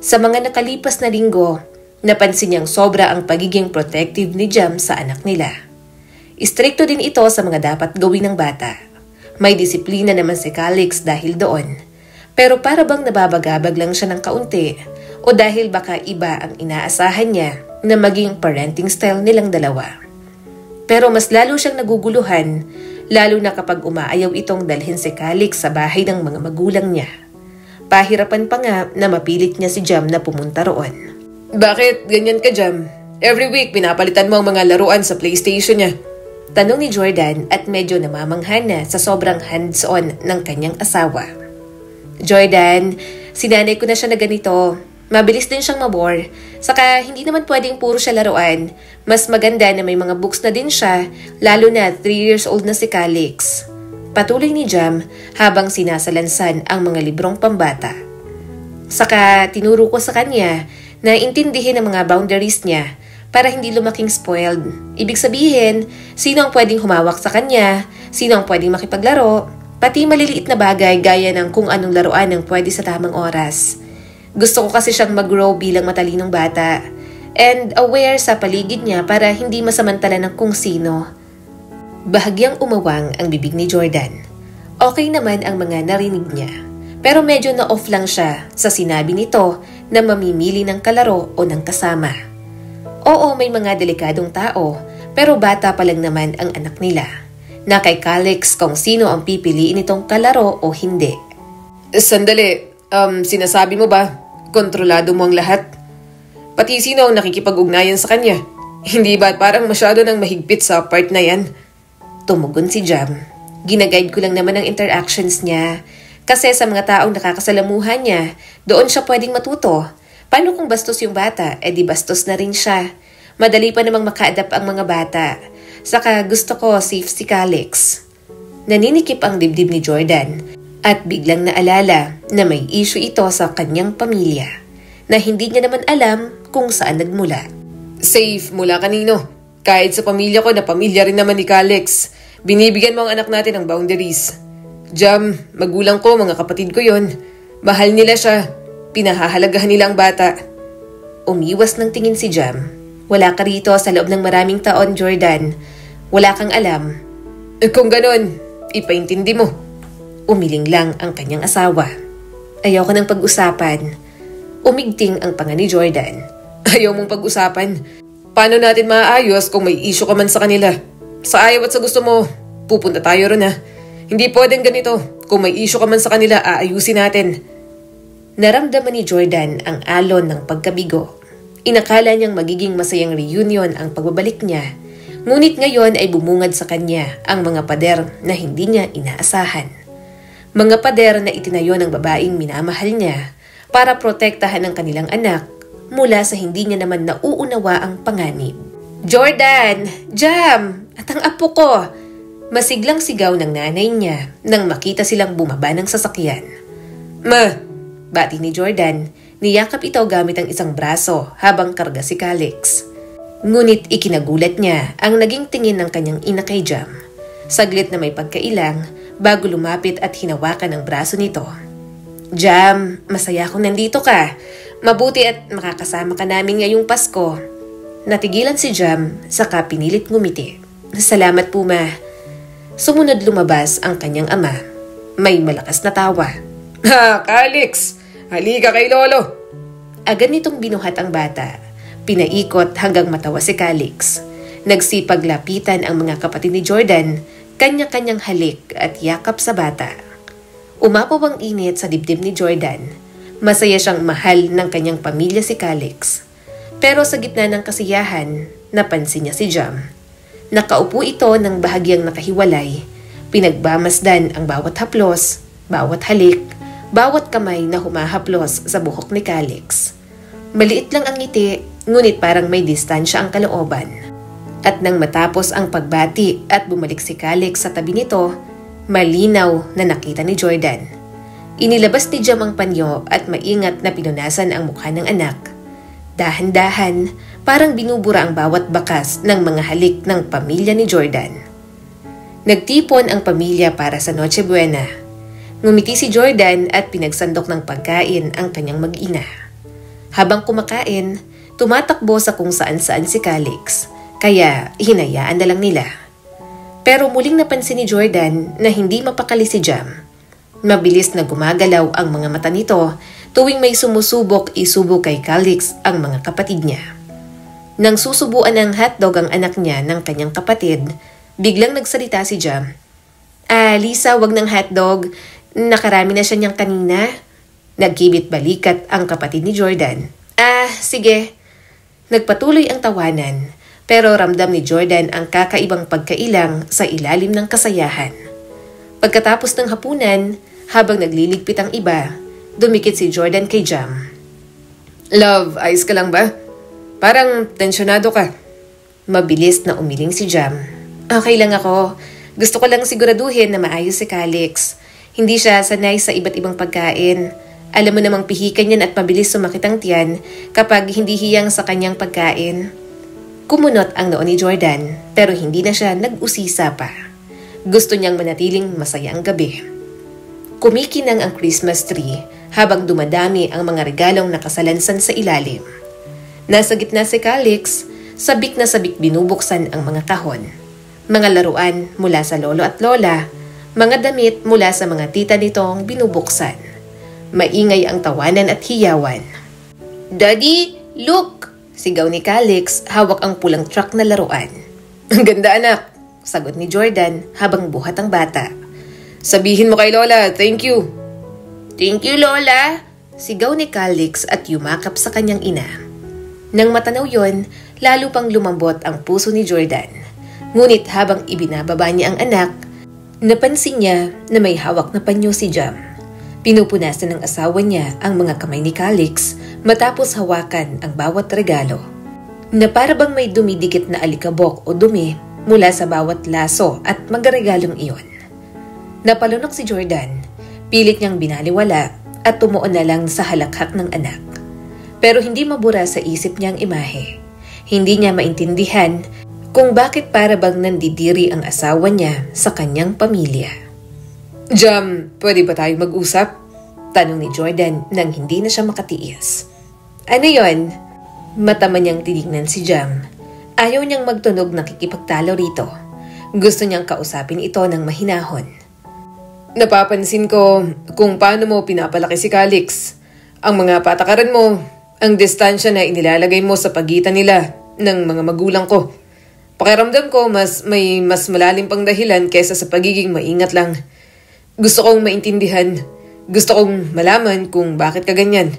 Sa mga nakalipas na linggo, napansin niyang sobra ang pagiging protective ni Jam sa anak nila. Istrikto din ito sa mga dapat gawin ng bata. May disiplina naman si Calix dahil doon. Pero para bang nababagabag lang siya ng kaunti o dahil baka iba ang inaasahan niya na maging parenting style nilang dalawa. Pero mas lalo siyang naguguluhan, lalo na kapag umaayaw itong dalhin si Calix sa bahay ng mga magulang niya. Pahirapan pa nga na mapilit niya si Jam na pumunta roon. Bakit ganyan ka, Jam? Every week pinapalitan mo ang mga laruan sa PlayStation niya. Tanong ni Jordan at medyo namamangha na sa sobrang hands-on ng kanyang asawa. Jordan, sinanay ko na siya na ganito. Mabilis din siyang mabore. Saka hindi naman pwedeng puro siya laruan. Mas maganda na may mga books na din siya, lalo na 3 years old na si Calix. Patuloy ni Jam habang sinasalansan ang mga librong pambata. Saka tinuro ko sa kanya na intindihin ang mga boundaries niya para hindi lumaking spoiled. Ibig sabihin, sino ang pwedeng humawak sa kanya, sino ang pwedeng makipaglaro, pati maliliit na bagay gaya ng kung anong laruan ang pwede sa tamang oras. Gusto ko kasi siyang mag-grow bilang matalinong bata and aware sa paligid niya para hindi masamantala ng kung sino. Bahagyang umawang ang bibig ni Jordan. Okay naman ang mga narinig niya. Pero medyo na-off lang siya sa sinabi nito na mamimili ng kalaro o ng kasama. Oo, may mga delikadong tao pero bata pa lang naman ang anak nila. Na kay Calix kung sino ang pipiliin itong kalaro o hindi. Sandali, sinasabi mo ba? Kontrolado mo ang lahat? Pati sino ang nakikipag-ugnayan sa kanya? Hindi ba parang masyado nang mahigpit sa part na yan? Tumugon si Jam. Ginaguide ko lang naman ang interactions niya. Kasi sa mga taong nakakasalamuhan niya, doon siya pwedeng matuto. Paano kung bastos yung bata? Di bastos na rin siya. Madali pa namang maka-adapt ang mga bata. Saka gusto ko safe si Calix. Naninikip ang dibdib ni Jordan. At biglang naalala na may issue ito sa kanyang pamilya na hindi niya naman alam kung saan nagmula. Safe mula kanino? Kahit sa pamilya ko na pamilya rin naman ni Calix, binibigyan mo ang anak natin ng boundaries. Jam, magulang ko, mga kapatid ko yon. Mahal nila siya. Pinahahalagahan nila ang bata. Umiwas ng tingin si Jam. Wala ka rito sa loob ng maraming taon, Jordan. Wala kang alam. Kung ganon, ipaintindi mo. Umiling lang ang kanyang asawa. Ayoko ng pag-usapan. Umigting ang panga ni Jordan. Ayaw mong pag-usapan? Paano natin maaayos kung may issue ka man sa kanila? Sa ayaw at sa gusto mo, pupunta tayo ron ha. Hindi pwedeng ganito. Kung may issue ka man sa kanila, aayusin natin. Naramdaman ni Jordan ang alon ng pagkabigo. Inakala niyang magiging masayang reunion ang pagbabalik niya. Ngunit ngayon ay bumungad sa kanya ang mga pader na hindi niya inaasahan. Mga pader na itinayo ng babaeng minamahal niya para protektahan ang kanilang anak mula sa hindi niya naman nauunawa ang panganib. "Jordan! Jam! At ang apo ko!" Masiglang sigaw ng nanay niya nang makita silang bumaba ng sasakyan. "Ma!" Bati ni Jordan, niyakap ito gamit ang isang braso habang karga si Calix. Ngunit ikinagulat niya ang naging tingin ng kanyang ina kay Jam. Saglit na may pagkailang bago lumapit at hinawakan ang braso nito. "Jam, masaya akong nandito ka. Mabuti at makakasama ka namin ngayong Pasko." Natigilan si Jam, saka pinilit ngumiti. "Salamat po, ma." Sumunod lumabas ang kanyang ama. May malakas na tawa. "Ha, Calix! Halika kay Lolo!" Agad nitong binuhat ang bata. Pinaikot hanggang matawa si Calix. Nagsipaglapitan ang mga kapatid ni Jordan, kanya-kanyang halik at yakap sa bata. Umapaw ang init sa dibdib ni Jordan. Masaya siyang mahal ng kanyang pamilya si Calix. Pero sa gitna ng kasiyahan, napansin niya si Jam. Nakaupo ito ng bahagyang nakahiwalay. Pinagbamasdan ang bawat haplos, bawat halik, bawat kamay na humahaplos sa buhok ni Calix. Maliit lang ang ngiti, ngunit parang may distansya ang kalooban. At nang matapos ang pagbati at bumalik si Calix sa tabi nito, malinaw na nakita ni Jordan. Inilabas ni Jam ang panyo at maingat na pinunasan ang mukha ng anak. Dahan-dahan, parang binubura ang bawat bakas ng mga halik ng pamilya ni Jordan. Nagtipon ang pamilya para sa Noche Buena. Ngumiti si Jordan at pinagsandok ng pagkain ang kanyang mag-ina. Habang kumakain, tumatakbo sa kung saan-saan si Calix, kaya hinayaan na lang nila. Pero muling napansin ni Jordan na hindi mapakali si Jam. Mabilis na gumagalaw ang mga mata nito tuwing may isubo kay Calix ang mga kapatid niya. Nang susubuan ng hotdog ang anak niya ng kanyang kapatid, biglang nagsalita si Jam. "Lisa, wag ng hotdog. Nakarami na siya niyang kanina." Nagkibit balikat ang kapatid ni Jordan. Sige." Nagpatuloy ang tawanan, pero ramdam ni Jordan ang kakaibang pagkailang sa ilalim ng kasayahan. Pagkatapos ng hapunan, habang nagliligpit ang iba, dumikit si Jordan kay Jam. "Love, ayos ka lang ba? Parang tensyonado ka." Mabilis na umiling si Jam. "Okay lang ako. Gusto ko lang siguraduhin na maayos si Calix. Hindi siya sanay sa iba't ibang pagkain. Alam mo namang pihikan yan at mabilis sumakit ang tiyan kapag hindi hiyang sa kanyang pagkain." Kumunot ang noo ni Jordan, pero hindi na siya nag-usisa pa. Gusto niyang manatiling masaya ang gabi. Kumikinang ang Christmas tree habang dumadami ang mga regalong nakasalansan sa ilalim. Nasa gitna si Calix, sabik na sabik binubuksan ang mga kahon. Mga laruan mula sa lolo at lola, mga damit mula sa mga tita nitong binubuksan. Maingay ang tawanan at hiyawan. "Daddy, look!" Sigaw ni Calix, hawak ang pulang truck na laruan. "Ang ganda, anak!" Sagot ni Jordan habang buhat ang bata. "Sabihin mo kay Lola, thank you." "Thank you, Lola!" Sigaw ni Calix at yumakap sa kanyang ina. Nang matanaw yon, lalo pang lumambot ang puso ni Jordan. Ngunit habang ibinababa niya ang anak, napansin niya na may hawak na panyo si Jam. Pinupunasan ng asawa niya ang mga kamay ni Calix matapos hawakan ang bawat regalo. Na para bang may dumidikit na alikabok o dumi mula sa bawat laso at magaregalong iyon. Napalunok si Jordan, pilit niyang binaliwala at tumuon na lang sa halakhak ng anak. Pero hindi mabura sa isip niya ang imahe. Hindi niya maintindihan kung bakit para bang nandidiri ang asawa niya sa kanyang pamilya. "Jam, pwede ba tayo mag-usap?" Tanong ni Jordan nang hindi na siya makatiis. "Ano yon?" Mata man niyang tinignan si Jam. Ayaw niyang magtunog nakikipagtalo rito. Gusto niyang kausapin ito ng mahinahon. "Napapansin ko kung paano mo pinapalaki si Calix. Ang mga patakaran mo, ang distansya na inilalagay mo sa pagitan nila ng mga magulang ko. Pakiramdam ko may mas malalim pang dahilan kaysa sa pagiging maingat lang. Gusto kong maintindihan. Gusto kong malaman kung bakit ka ganyan."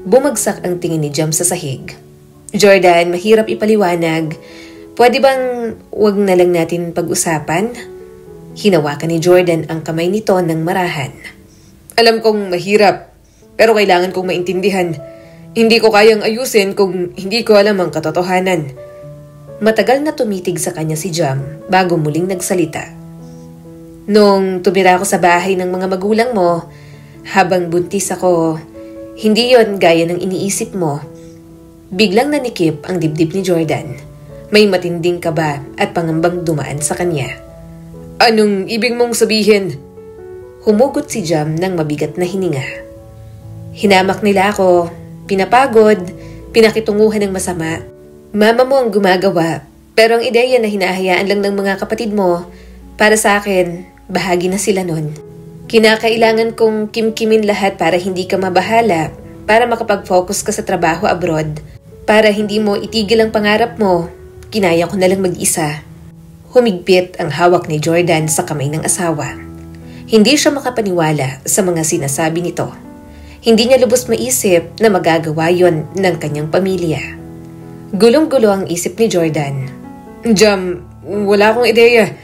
Bumagsak ang tingin ni Jam sa sahig. "Jordan, mahirap ipaliwanag. Pwede bang wag na lang natin pag-usapan? Hinawakan ni Jordan ang kamay nito ng marahan. Alam kong mahirap, pero kailangan kong maintindihan. Hindi ko kayang ayusin kung hindi ko alam ang katotohanan. Matagal na tumitig sa kanya si Jam bago muling nagsalita. Nung tumira ako sa bahay ng mga magulang mo, habang buntis ako, hindi yon gaya ng iniisip mo. Biglang nanikip ang dibdib ni Jordan. May matinding kaba at pangambang dumaan sa kanya. Anong ibig mong sabihin? Humugot si Jam ng mabigat na hininga. Hinamak nila ako, pinapagod, pinakitunguhan ng masama. Mama mo ang gumagawa, pero ang ideya na hinahayaan lang ng mga kapatid mo, para sa akin, bahagi na sila nun. Kinakailangan kong kimkimin lahat para hindi ka mabahala, para makapag-focus ka sa trabaho abroad, para hindi mo itigil ang pangarap mo. Kinaya ko na lang mag-isa. Humigpit ang hawak ni Jordan sa kamay ng asawa. Hindi siya makapaniwala sa mga sinasabi nito. Hindi niya lubos maisip na magagawa yon ng kanyang pamilya. Gulong-gulo ang isip ni Jordan. Jam, wala akong ideya.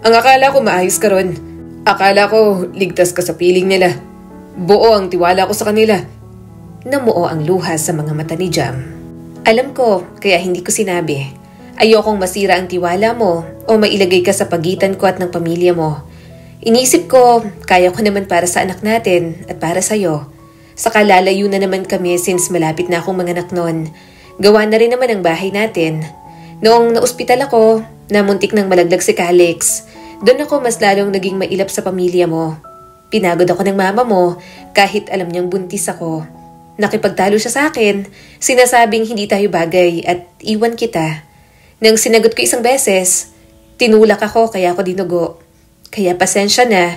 Ang akala ko maayos ka ron. Akala ko ligtas ka sa piling nila. Buo ang tiwala ko sa kanila. Namuo ang luha sa mga mata ni Jam. Alam ko, kaya hindi ko sinabi. Ayokong masira ang tiwala mo o mailagay ka sa pagitan ko at ng pamilya mo. Inisip ko, kaya ko naman para sa anak natin at para sa'yo. Saka lalayo na naman kami since malapit na akong manganak noon. Gawa na rin naman ang bahay natin. Noong naospital ako, namuntik ng malaglag si Calix. Doon ako mas lalong naging mailap sa pamilya mo. Pinagod ako ng mama mo kahit alam niyang buntis ako. Nakipagtalo siya sa akin, sinasabing hindi tayo bagay at iwan kita. Nang sinagot ko isang beses, tinulak ako kaya ako dinugo. Kaya pasensya na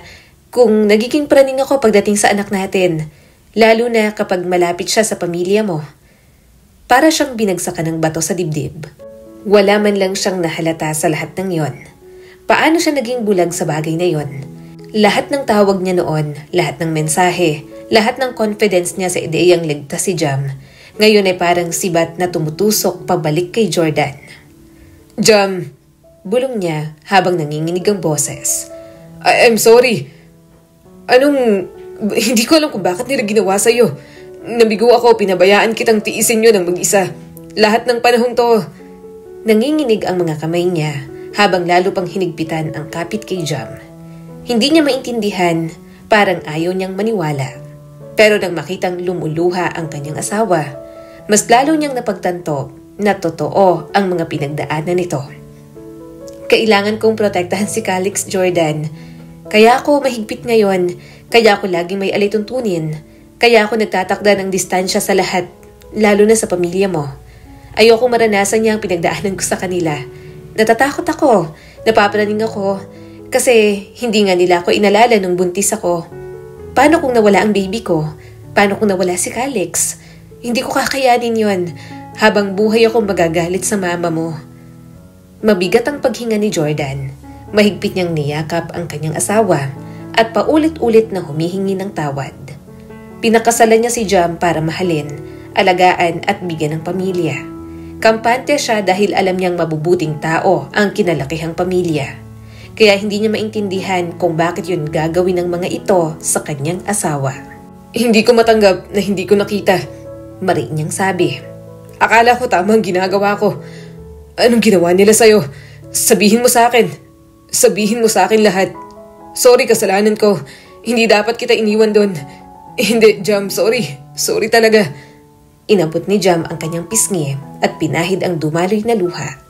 kung nagiging praning ako pagdating sa anak natin, lalo na kapag malapit siya sa pamilya mo. Para siyang binagsakan ng bato sa dibdib. Wala man lang siyang nahalata sa lahat ng yon. Paano siya naging bulag sa bagay na yon? Lahat ng tawag niya noon, lahat ng mensahe, lahat ng confidence niya sa ideyang ligtas si Jam, ngayon ay parang sibat na tumutusok pabalik kay Jordan. Jam, bulong niya habang nanginginig ang boses. I'm sorry. Hindi ko alam kung bakit nila ginawa sa'yo. Nabigo ako, pinabayaan kitang tiisin yun ng mag-isa. Lahat ng panahon to. Nanginginig ang mga kamay niya habang lalo pang hinigpitan ang kapit kay Jam. Hindi niya maintindihan, parang ayaw niyang maniwala. Pero nang makitang lumuluha ang kanyang asawa, mas lalo niyang napagtanto na totoo ang mga pinagdaanan nito. Kailangan kong protektahan si Calix, Jordan. Kaya ako mahigpit ngayon, kaya ako laging may alituntunin, kaya ako nagtatakda ng distansya sa lahat, lalo na sa pamilya mo. Ayoko maranasan niya ang pinagdaanan ko sa kanila. Natatakot ako, napapraning ako, kasi hindi nga nila ako inalala nung buntis ako. Paano kung nawala ang baby ko? Paano kung nawala si Calix? Hindi ko kakayanin yon. Habang buhay akong magagalit sa mama mo. Mabigat ang paghinga ni Jordan. Mahigpit niyang niyakap ang kanyang asawa at paulit-ulit na humihingi ng tawad. Pinakasalan niya si Jam para mahalin, alagaan at bigyan ng pamilya. Kampante siya dahil alam niyang mabubuting tao ang kinalakihang pamilya. Kaya hindi niya maintindihan kung bakit yun gagawin ng mga ito sa kanyang asawa. Hindi ko matanggap na hindi ko nakita, mariin niyang sabi. Akala ko tama ang ginagawa ko. Anong ginawa nila sa'yo? Sabihin mo sa akin. Sabihin mo sa akin lahat. Sorry, kasalanan ko. Hindi dapat kita iniwan doon. Hindi, Jam, sorry. Sorry talaga. Inabot ni Jam ang kanyang pisngi at pinahid ang dumaloy na luha.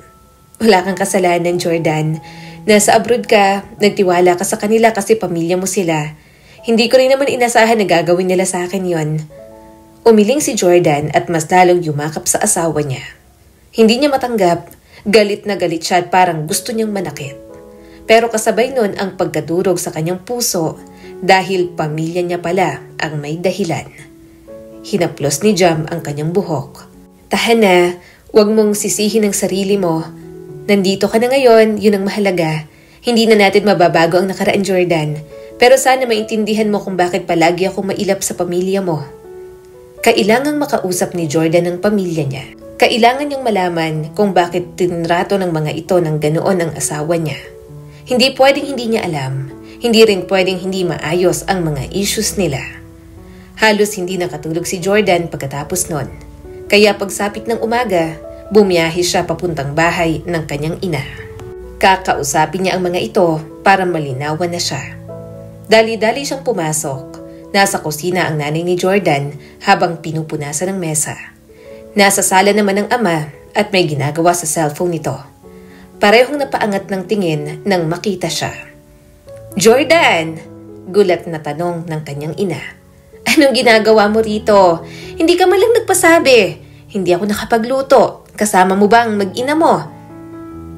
Wala kang kasalanan, Jordan. Nasa abroad ka, nagtiwala ka sa kanila kasi pamilya mo sila. Hindi ko rin naman inasahan na gagawin nila sa akin yon. Umiling si Jordan at mas lalong yumakap sa asawa niya. Hindi niya matanggap, galit na galit siya at parang gusto niyang manakit. Pero kasabay nun ang pagkadurog sa kanyang puso dahil pamilya niya pala ang may dahilan. Hinaplos ni Jam ang kanyang buhok. Tahan na, huwag mong sisihin ang sarili mo. Nandito ka na ngayon, yun ang mahalaga. Hindi na natin mababago ang nakaraan, Jordan. Pero sana maintindihan mo kung bakit palagi ako mailap sa pamilya mo. Kailangang makausap ni Jordan ang pamilya niya. Kailangan niyang malaman kung bakit tinrato ng mga ito ng ganoon ang asawa niya. Hindi pwedeng hindi niya alam, hindi rin pwedeng hindi maayos ang mga issues nila. Halos hindi nakatulog si Jordan pagkatapos nun. Kaya pagsapit ng umaga, bumiyahe siya papuntang bahay ng kanyang ina. Kakausapin niya ang mga ito para malinawan na siya. Dali-dali siyang pumasok. Nasa kusina ang nanay ni Jordan habang pinupunasan ng mesa. Nasa sala naman ang ama at may ginagawa sa cellphone nito. Parehong napaangat ng tingin nang makita siya. "Jordan!" Gulat na tanong ng kanyang ina. "Anong ginagawa mo rito? Hindi ka man lang nagpasabi. Hindi ako nakapagluto. Kasama mo ba ang mag-ina mo?"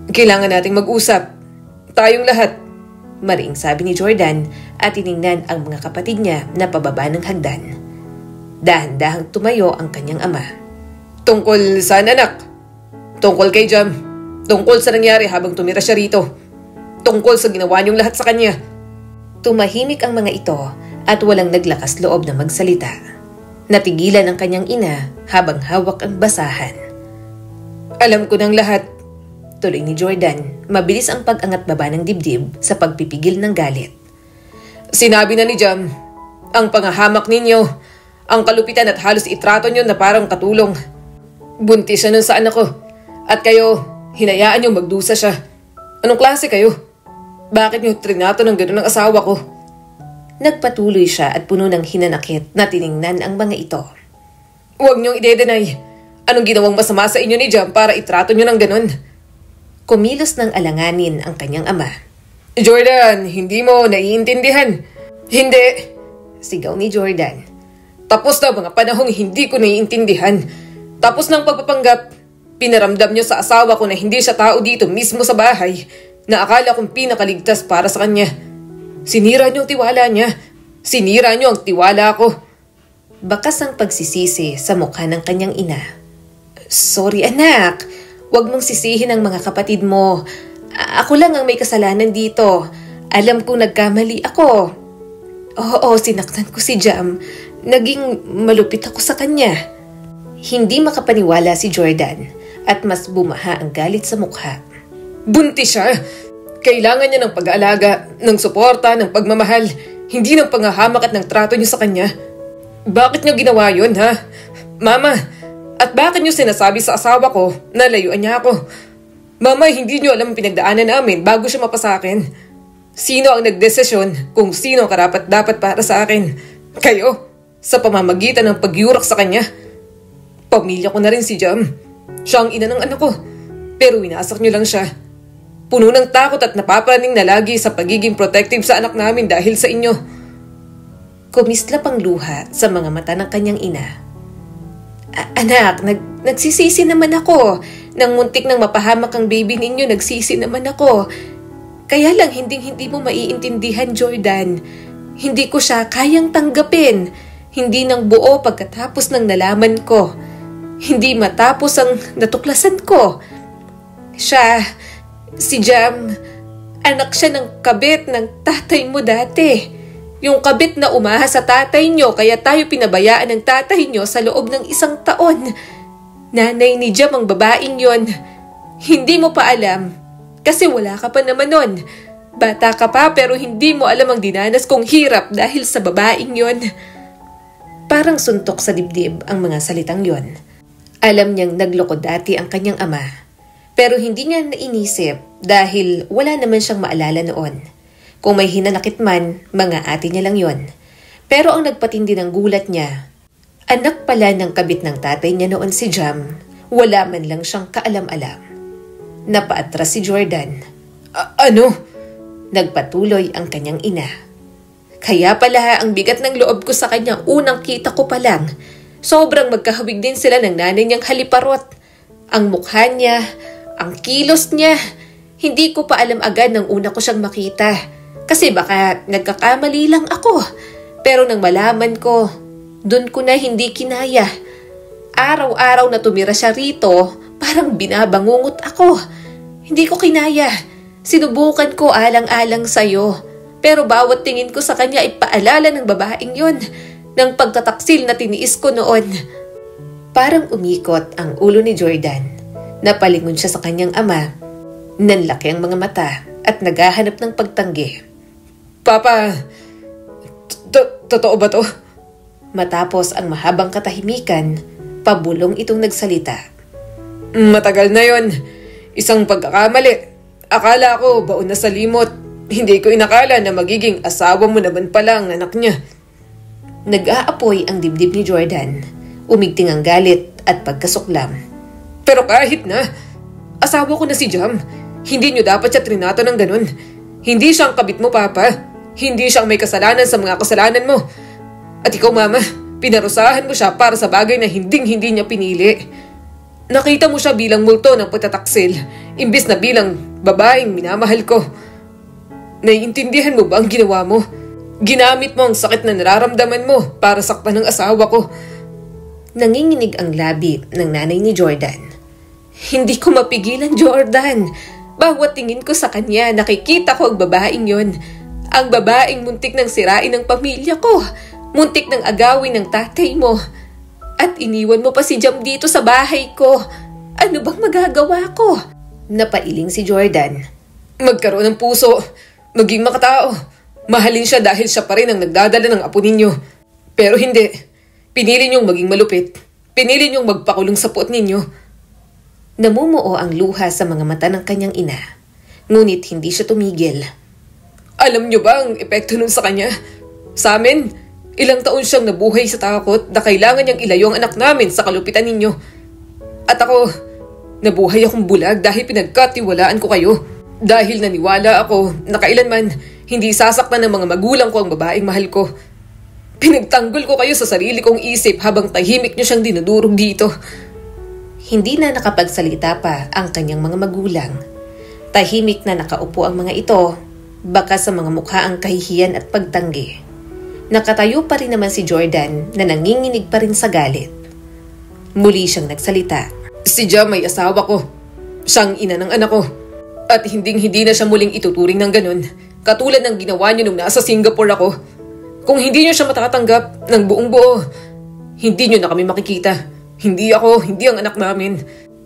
"Kailangan nating mag-usap. Tayong lahat." Mariing sabi ni Jordan at tiningnan ang mga kapatid niya na pababa ng hagdan. Dahan-dahang tumayo ang kanyang ama. "Tungkol saan, anak?" "Tungkol kay Jam. Tungkol sa nangyari habang tumira siya rito. Tungkol sa ginawa niyong lahat sa kanya." Tumahimik ang mga ito at walang naglakas loob na magsalita. Natigilan ang kanyang ina habang hawak ang basahan. "Alam ko ng lahat," tuloy ni Jordan. Mabilis ang pag-angat baba ng dibdib sa pagpipigil ng galit. "Sinabi na ni Jam, ang pangahamak ninyo, ang kalupitan at halos itrato niyo na parang katulong. Buntis siya nun sa anak ko. At kayo, hinayaan niyo magdusa siya. Anong klase kayo? Bakit niyo trinato ng gano'n ang asawa ko?" Nagpatuloy siya at puno ng hinanakit na tiningnan ang mga ito. "Huwag niyong ide-deny. Anong ginawang masama sa inyo ni Jam para itrato niyo ng gano'n?" Kumilos ng alanganin ang kanyang ama. "Jordan, hindi mo naiintindihan." "Hindi!" sigaw ni Jordan. "Tapos na mga panahong hindi ko naiintindihan. Tapos ng pagpapanggap, pinaramdam niyo sa asawa ko na hindi siya tao dito mismo sa bahay, na akala kong pinakaligtas para sa kanya. Sinira niyo ang tiwala niya. Sinira niyo ang tiwala ko." Bakas ang pagsisisi sa mukha ng kanyang ina. "Sorry anak, huwag mong sisihin ang mga kapatid mo. Ako lang ang may kasalanan dito. Alam kong nagkamali ako. Oo, sinaktan ko si Jam. Naging malupit ako sa kanya." Hindi makapaniwala si Jordan at mas bumaha ang galit sa mukha. "Buntis siya! Kailangan niya ng pag-aalaga, ng suporta, ng pagmamahal, hindi ng pangahamak at ng trato niyo sa kanya. Bakit niyo ginawa yun, ha? Mama, at bakit niyo sinasabi sa asawa ko na layuan niya ako? Mama, hindi niyo alam ang pinagdaanan namin bago siya mapasakin. Sino ang nagdesisyon kung sino ang karapat-dapat para sa akin? Kayo, sa pamamagitan ng pagyurak sa kanya. Pamilya ko na rin si Jam. Siya ang ina ng anak ko. Pero winasak niyo lang siya. Puno ng takot at napapraning na lagi sa pagiging protective sa anak namin dahil sa inyo." Kumislap ang luha sa mga mata ng kanyang ina. "Anak, nagsisisi naman ako. Nang muntik nang mapahamak ang baby ninyo, nagsisi naman ako. Kaya lang hindi mo maiintindihan, Jordan. Hindi ko siya kayang tanggapin. Hindi nang buo pagkatapos ng nalaman ko. Hindi matapos ang natuklasan ko. Si Jam, anak siya ng kabit ng tatay mo dati. Yung kabit na umaha sa tatay nyo kaya tayo pinabayaan ng tatay nyo sa loob ng 1 taon. Nanay ni Jam ang babaeng yon. Hindi mo pa alam kasi wala ka pa naman nun. Bata ka pa pero hindi mo alam ang dinanas kong hirap dahil sa babaeng yon." Parang suntok sa dibdib ang mga salitang yon. Alam niyang nagloko dati ang kanyang ama, pero hindi niya nainisip dahil wala naman siyang maalala noon. Kung may hinanakit man, mga ate niya lang yon. Pero ang nagpatindi ng gulat niya, anak pala ng kabit ng tatay niya noon si Jam, wala man lang siyang kaalam-alam. Napaatras si Jordan. Ano? Nagpatuloy ang kanyang ina. Kaya pala ang bigat ng loob ko sa kanya unang kita ko pa lang. Sobrang magkahawig din sila ng nanay niyang haliparot. Ang mukha niya, ang kilos niya, hindi ko pa alam agad nang una ko siyang makita. Kasi baka nagkakamali lang ako. Pero nang malaman ko, dun ko na hindi kinaya. Araw-araw na tumira siya rito, parang binabangungot ako. Hindi ko kinaya. Sinubukan ko alang-alang sa'yo. Pero bawat tingin ko sa kanya ay paalala ng babaeng yon, ng pagtataksil na tiniis ko noon. Parang umikot ang ulo ni Jordan. Napalingon siya sa kanyang ama. Nanlaki ang mga mata at naghahanap ng pagtanggi. Papa, totoo ba to? Matapos ang mahabang katahimikan, pabulong itong nagsalita. Matagal na yon. Isang pagkakamali. Akala ko baon na sa limot. Hindi ko inakala na magiging asawa mo naman pala ang anak niya. Nag-aapoy ang dibdib ni Jordan. Umigting ang galit at pagkasuklam. Pero kahit na, asawa ko na si Jam. Hindi niyo dapat siya trinato ng ganun. Hindi siyang kabit mo, Papa. Hindi siyang may kasalanan sa mga kasalanan mo. At ikaw, Mama, pinarusahan mo siya para sa bagay na hinding-hindi niya pinili. Nakita mo siya bilang multo ng pagtataksil, imbis na bilang babaeng minamahal ko. Naiintindihan mo ba ang ginawa mo? Ginamit mo ang sakit na nararamdaman mo para saktan ng asawa ko. Nanginginig ang labi ng nanay ni Jordan. Hindi ko mapigilan, Jordan. Bawat tingin ko sa kanya, nakikita ko ang babaeng yon. Ang babaeng muntik ng sirain ng pamilya ko. Muntik ng agawin ng tatay mo. At iniwan mo pa si Jam dito sa bahay ko. Ano bang magagawa ko? Napailing si Jordan. Magkaroon ng puso. Maging makatao. Mahalin siya dahil siya pa rin ang nagdadala ng apo ninyo. Pero hindi. Pinili niyong maging malupit. Pinili niyong magpakulong sa puot ninyo. Namumuo ang luha sa mga mata ng kanyang ina. Ngunit hindi siya tumigil. Alam niyo ba ang epekto nun sa kanya? Sa amin, ilang taon siyang nabuhay sa takot na kailangan niyang ilayo ang anak namin sa kalupitan ninyo. At ako, nabuhay akong bulag dahil pinagkatiwalaan ko kayo. Dahil naniwala ako na kailanman hindi sasaktan ng mga magulang ko ang babaeng mahal ko. Pinagtanggol ko kayo sa sarili kong isip habang tahimik niyo siyang dinudurog dito. Hindi na nakapagsalita pa ang kanyang mga magulang. Tahimik na nakaupo ang mga ito, baka sa mga mukha ang kahihiyan at pagtanggi. Nakatayo pa rin naman si Jordan na nanginginig pa rin sa galit. Muli siyang nagsalita. Si Jam may asawa ko. Siyang ina ng anak ko. At hinding-hindi na siya muling ituturing ng ganun. Katulad ng ginawa niyo nung nasa Singapore ako. Kung hindi niyo siya matatanggap ng buong buo, hindi niyo na kami makikita. Hindi ako, hindi ang anak namin.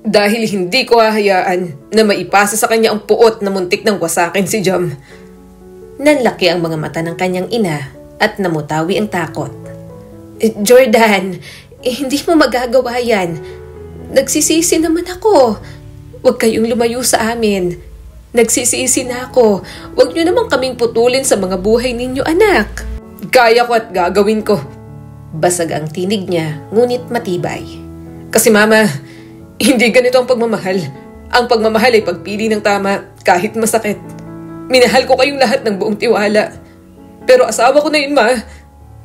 Dahil hindi ko hahayaan na maipasa sa kanya ang puot na muntik ng wasakin si Jam. Nanlaki ang mga mata ng kanyang ina at namutawi ang takot. Jordan, hindi mo magagawa yan. Nagsisisi naman ako. Huwag kayong lumayo sa amin. Nagsisisi na ako. Huwag niyo naman kaming putulin sa mga buhay ninyo, anak. Kaya ko at gagawin ko. Basag ang tinig niya, ngunit matibay. Kasi Mama, hindi ganito ang pagmamahal. Ang pagmamahal ay pagpili ng tama kahit masakit. Minahal ko kayong lahat ng buong tiwala. Pero asawa ko na yun, Ma.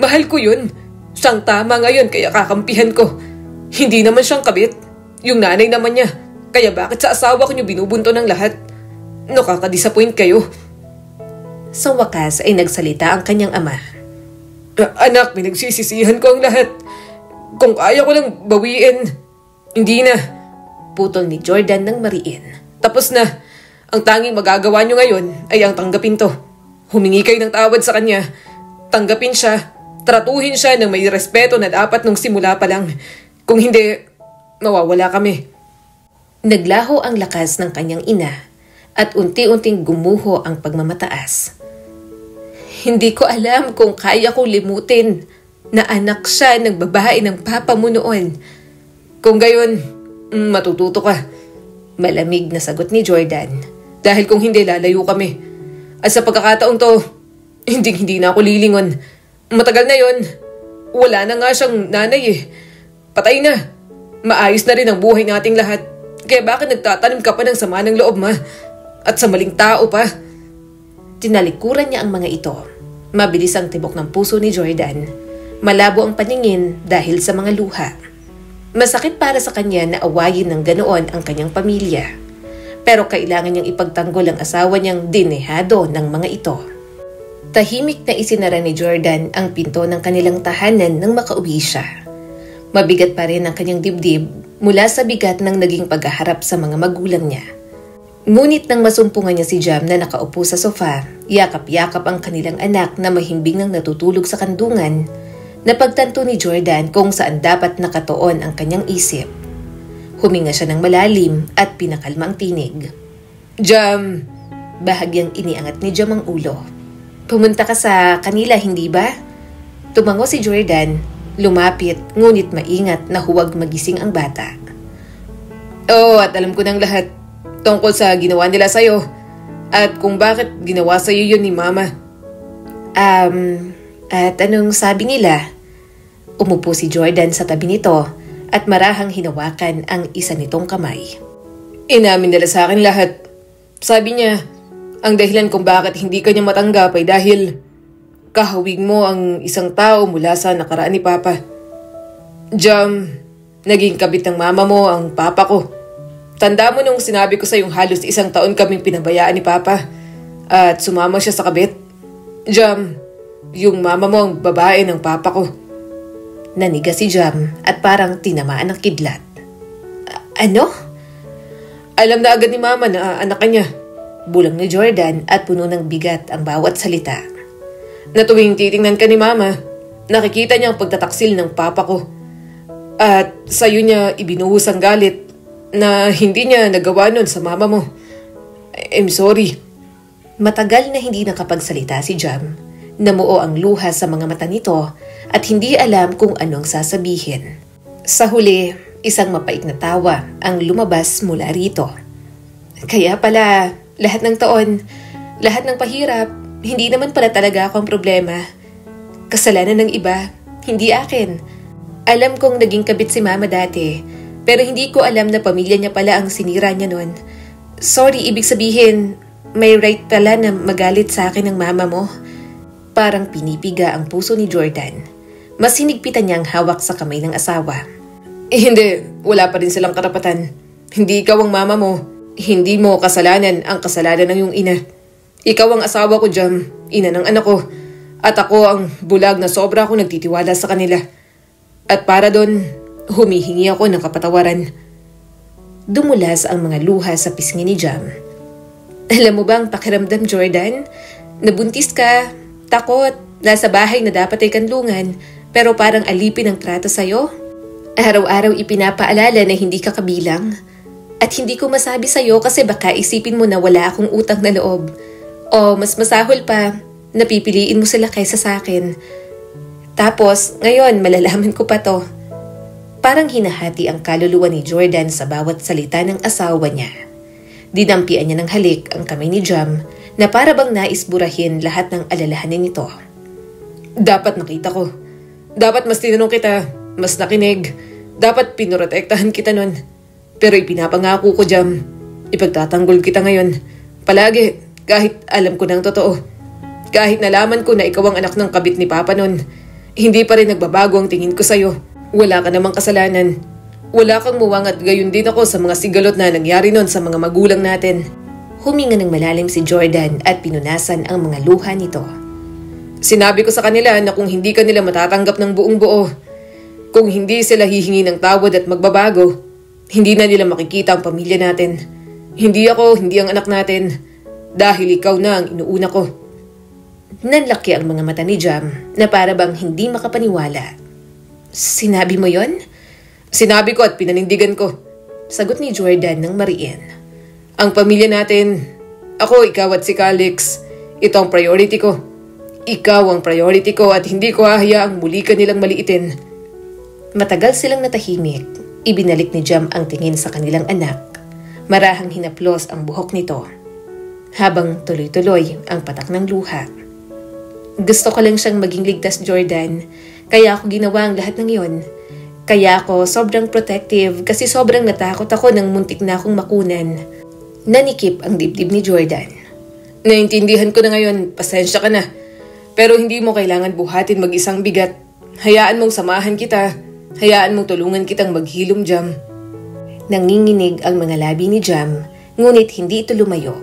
Mahal ko yun. Siyang tama ngayon kaya kakampihan ko. Hindi naman siyang kabit. Yung nanay naman niya. Kaya bakit sa asawa ko niyo binubunto ng lahat? Nakaka-disappoint kayo. Sa wakas ay nagsalita ang kanyang ama. Anak, pinagsisisihan ko ang lahat. Kung kaya ko lang bawiin, hindi na. Putol ni Jordan ng mariin. Tapos na. Ang tanging magagawa nyo ngayon ay ang tanggapin to. Humingi kayo ng tawad sa kanya. Tanggapin siya. Tratuhin siya ng may respeto na dapat nung simula pa lang. Kung hindi, mawawala kami. Naglaho ang lakas ng kanyang ina at unti-unting gumuho ang pagmamataas. Hindi ko alam kung kaya kong limutin na anak siya ng babae ng papa mo noon. Kung gayon, matututo ka. Malamig na sagot ni Jordan. Dahil kung hindi, lalayo kami. At sa pagkakataong to, hindi na ako lilingon. Matagal na yon. Wala na nga siyang nanay eh. Patay na. Maayos na rin ang buhay nating lahat. Kaya bakit nagtatanim ka pa ng sama ng loob, Ma? At sa maling tao pa? Tinalikuran niya ang mga ito. Mabilis ang tibok ng puso ni Jordan. Malabo ang paningin dahil sa mga luha. Masakit para sa kanya na awayin ng ganoon ang kanyang pamilya. Pero kailangan niyang ipagtanggol ang asawa niyang dinehado ng mga ito. Tahimik na isinara ni Jordan ang pinto ng kanilang tahanan nang makauwi siya. Mabigat pa rin ang kanyang dibdib mula sa bigat ng naging paghaharap sa mga magulang niya. Ngunit nang masumpungan niya si Jam na nakaupo sa sofa, yakap-yakap ang kanilang anak na mahimbing nang natutulog sa kandungan, Napagtanto ni Jordan kung saan dapat nakatuon ang kanyang isip. Huminga siya ng malalim at pinakalma ang tinig. Jam! Bahagyang iniangat ni Jam ang ulo. Pumunta ka sa kanila, hindi ba? Tumango si Jordan, lumapit ngunit maingat na huwag magising ang bata. Oo, at alam ko ng lahat tungkol sa ginawa nila sa'yo at kung bakit ginawa sa'yo yun ni Mama. At anong sabi nila? Umupo si Jordan sa tabi nito at marahang hinawakan ang isa nitong kamay. Inamin nila sa akin lahat. Sabi niya, ang dahilan kung bakit hindi kanya matanggap ay dahil kahawig mo ang isang tao mula sa nakaraan ni Papa. Jam, naging kabit ng mama mo ang papa ko. Tanda mo nung sinabi ko sa yung halos 1 taon kaming pinabayaan ni Papa at sumama siya sa kabit. Jam, yung mama mo ang babae ng papa ko. Naniga si Jam at parang tinamaan ng kidlat. Ano? Alam na agad ni Mama na anak niya. Bulang ni Jordan at puno ng bigat ang bawat salita. Na tuwing titingnan ka ni Mama, nakikita niya ang pagtataksil ng papa ko. At sa'yo niya ibinuhos ang galit na hindi niya nagawa nun sa mama mo. I'm sorry. Matagal na hindi nakapagsalita si Jam. Namuo ang luha sa mga mata nito at hindi alam kung anong sasabihin. Sa huli, isang mapait na tawa ang lumabas mula rito. Kaya pala, lahat ng taon, lahat ng pahirap, hindi naman pala talaga ako ang problema. Kasalanan ng iba, hindi akin. Alam kong naging kabit si Mama dati, pero hindi ko alam na pamilya niya pala ang sinira niya nun. Sorry, ibig sabihin, may right pala na magalit sa akin ng mama mo. Parang pinipiga ang puso ni Jordan. Mas hinigpitan niya ang hawak sa kamay ng asawa. Hindi, wala pa rin silang karapatan. Hindi ikaw ang mama mo. Hindi mo kasalanan ang kasalanan ng iyong ina. Ikaw ang asawa ko, Jam, ina ng anak ko. At ako ang bulag na sobra akong nagtitiwala sa kanila. At para doon, humihingi ako ng kapatawaran. Dumulas ang mga luha sa pisngi ni Jam. Alam mo ba ang pakiramdam, Jordan? Nabuntis ka, takot, nasa bahay na dapat ay kanlungan, pero parang alipin ang trato sa'yo. Araw-araw ipinapaalala na hindi ka kabilang. At hindi ko masabi sa'yo kasi baka isipin mo na wala akong utang na loob. O mas masahol pa, napipiliin mo sila kaysa sa akin. Tapos, ngayon malalaman ko pa to. Parang hinahati ang kaluluwa ni Jordan sa bawat salita ng asawa niya. Dinampian niya ng halik ang kamay ni Jam na para bang nais burahin lahat ng alalahanin nito. Dapat nakita ko. Dapat mas tinanong kita, mas nakinig. Dapat pinoprotektahan kita nun. Pero ipinapangako ko, Jam, ipagtatanggol kita ngayon. Palagi, kahit alam ko ng totoo. Kahit nalaman ko na ikaw ang anak ng kabit ni Papa nun, hindi pa rin nagbabago ang tingin ko sa'yo. Wala ka namang kasalanan. Wala kang muwang at gayon din ako sa mga sigalot na nangyari nun sa mga magulang natin. Huminga ng malalim si Jordan at pinunasan ang mga luha nito. Sinabi ko sa kanila na kung hindi kanila matatanggap ng buong buo, kung hindi sila hihingi ng tawad at magbabago, hindi na nila makikita ang pamilya natin. Hindi ako, hindi ang anak natin. Dahil ikaw na ang inuuna ko. Nanlaki ang mga mata ni Jam na para bang hindi makapaniwala. Sinabi mo yon? Sinabi ko at pinanindigan ko. Sagot ni Jordan ng mariin. Ang pamilya natin, ako, ikaw at si Calix, ito ang priority ko. Ikaw ang priority ko at hindi ko hahayaang muli ka nilang maliitin. Matagal silang natahimik. Ibinalik ni Jam ang tingin sa kanilang anak. Marahang hinaplos ang buhok nito. Habang tuloy-tuloy ang patak ng luha. Gusto ko lang siyang maging ligtas, Jordan. Kaya ako ginawa ang lahat ng iyon. Kaya ako sobrang protective kasi sobrang natakot ako nang muntik na akong makunan. Nanikip ang dibdib ni Jordan. Naintindihan ko na ngayon, pasensya ka na. Pero hindi mo kailangan buhatin mag-isang bigat. Hayaan mong samahan kita. Hayaan mong tulungan kitang maghilom, Jam. Nanginginig ang mga labi ni Jam, ngunit hindi ito lumayo.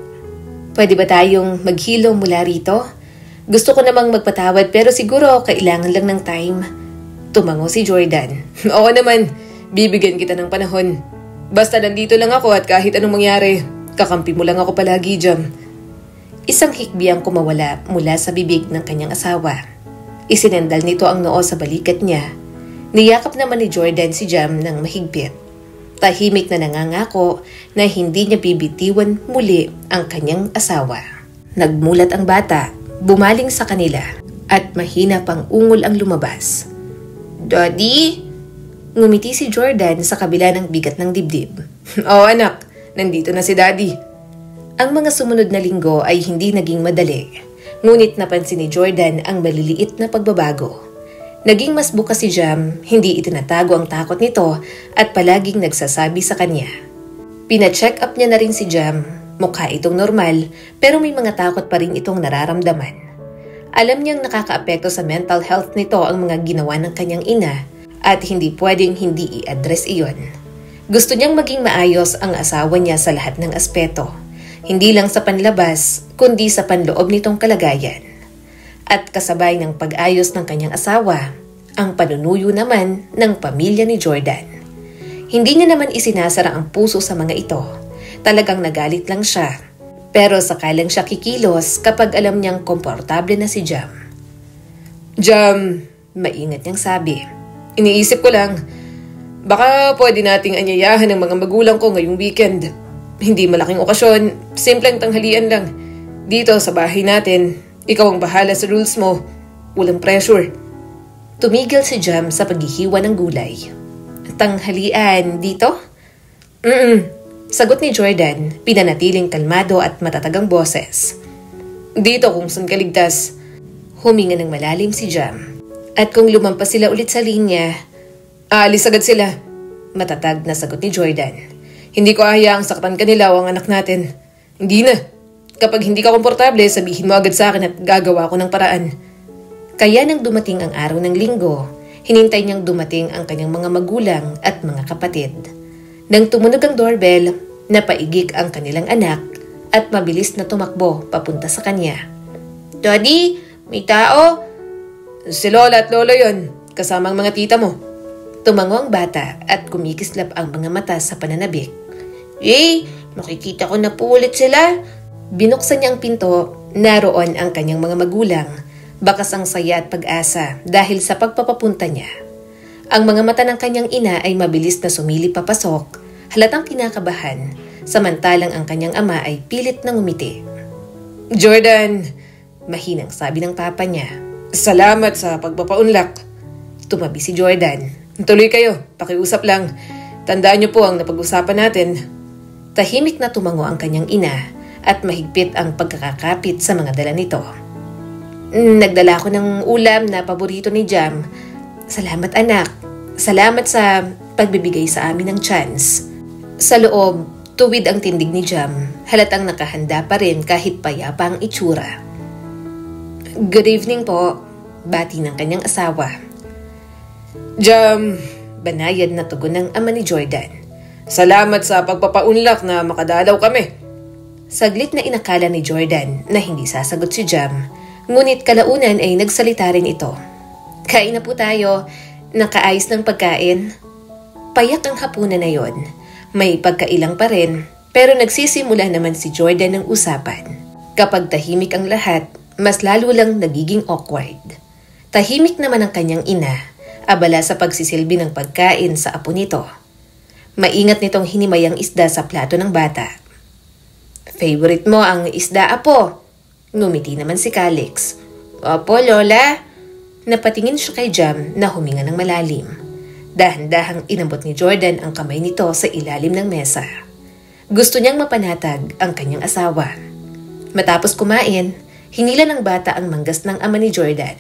Pwede ba tayong maghilom mula rito? Gusto ko namang magpatawad pero siguro kailangan lang ng time. Tumango si Jordan. Oo naman, bibigyan kita ng panahon. Basta nandito lang ako at kahit anong mangyari, kakampi mo lang ako palagi, Jam. Isang hikbi ang kumawala mula sa bibig ng kanyang asawa. Isinandal nito ang noo sa balikat niya. Niyakap naman ni Jordan si Jam ng mahigpit. Tahimik na nangangako na hindi niya bibitiwan muli ang kanyang asawa. Nagmulat ang bata, bumaling sa kanila at mahina pang ungol ang lumabas. "Daddy?" Ngumiti si Jordan sa kabila ng bigat ng dibdib. "Oo anak, nandito na si Daddy." Ang mga sumunod na linggo ay hindi naging madali. Ngunit napansin ni Jordan ang maliliit na pagbabago. Naging mas bukas si Jam, hindi itinatago ang takot nito at palaging nagsasabi sa kanya. Pina-check up niya na rin si Jam. Mukha itong normal pero may mga takot pa rin itong nararamdaman. Alam niyang nakakaapekto sa mental health nito ang mga ginawa ng kanyang ina at hindi pwedeng hindi i-address iyon. Gusto niyang maging maayos ang asawa niya sa lahat ng aspeto. Hindi lang sa panlabas, kundi sa panloob nitong kalagayan. At kasabay ng pag-ayos ng kanyang asawa, ang panunuyo naman ng pamilya ni Jordan. Hindi niya naman isinasara ang puso sa mga ito. Talagang nagalit lang siya. Pero sakalang siya kikilos kapag alam niyang komportable na si Jam. "Jam," maingat niyang sabi. "Iniisip ko lang, baka pwede nating anyayahan ng mga magulang ko ngayong weekend. Hindi malaking okasyon, simpleng tanghalian lang. Dito sa bahay natin, ikaw ang bahala sa rules mo. Walang pressure." Tumigil si Jam sa paghihiwa ng gulay. "Tanghalian dito?" Sagot ni Jordan, pinanatiling kalmado at matatagang boses. "Dito kung saan kaligtas." Huminga ng malalim si Jam. At kung lumampas sila ulit sa linya, "Aalis agad sila." Matatag na sagot ni Jordan. "Hindi ko hayaang saktan kanila o ang anak natin. Hindi na. Kapag hindi ka komportable, sabihin mo agad sa akin at gagawa ko ng paraan." Kaya nang dumating ang araw ng linggo, hinintay niyang dumating ang kanyang mga magulang at mga kapatid. Nang tumunog ang doorbell, napaigik ang kanilang anak at mabilis na tumakbo papunta sa kanya. "Daddy, may tao?" "Si Lola at Lolo yon, kasama ang mga tita mo." Tumango ang bata at kumikislap ang mga mata sa pananabik. Makikita ko na po ulit sila." Binuksan niya ang pinto, naroon ang kanyang mga magulang. Bakas ang saya at pag-asa dahil sa pagpapapunta niya. Ang mga mata ng kanyang ina ay mabilis na sumilip papasok, halatang kinakabahan, samantalang ang kanyang ama ay pilit na ngumiti. "Jordan," mahinang sabi ng papa niya. "Salamat sa pagpapaunlak." Tumabi si Jordan. "Tuloy kayo, pakiusap lang. Tandaan niyo po ang napag-usapan natin." Tahimik na tumango ang kanyang ina at mahigpit ang pagkakakapit sa mga dala nito. "Nagdala ko ng ulam na paborito ni Jam. Salamat anak. Salamat sa pagbibigay sa amin ng chance." Sa loob, tuwid ang tindig ni Jam. Halatang nakahanda pa rin kahit payapa ang itsura. "Good evening po," bati ng kanyang asawa. "Jam," banayad na tugon ng ama ni Jordan. "Salamat sa pagpapaunlak na makadalaw kami." Saglit na inakala ni Jordan na hindi sasagot si Jam, ngunit kalaunan ay nagsalita rin ito. "Kain na po tayo. Nakaayos ng pagkain." Payak ang hapunan na yon. May pagkailang pa rin, pero nagsisimula naman si Jordan ng usapan. Kapag tahimik ang lahat, mas lalo lang nagiging awkward. Tahimik naman ang kanyang ina, abala sa pagsisilbi ng pagkain sa apo nito. Maingat nitong hinimay ang isda sa plato ng bata. "Favorite mo ang isda, apo?" Ngumiti naman si Calix. "Opo, Lola." Napatingin siya kay Jam na huminga ng malalim. Dahan-dahang inabot ni Jordan ang kamay nito sa ilalim ng mesa. Gusto niyang mapanatag ang kanyang asawa. Matapos kumain, hinila ng bata ang manggas ng ama ni Jordan.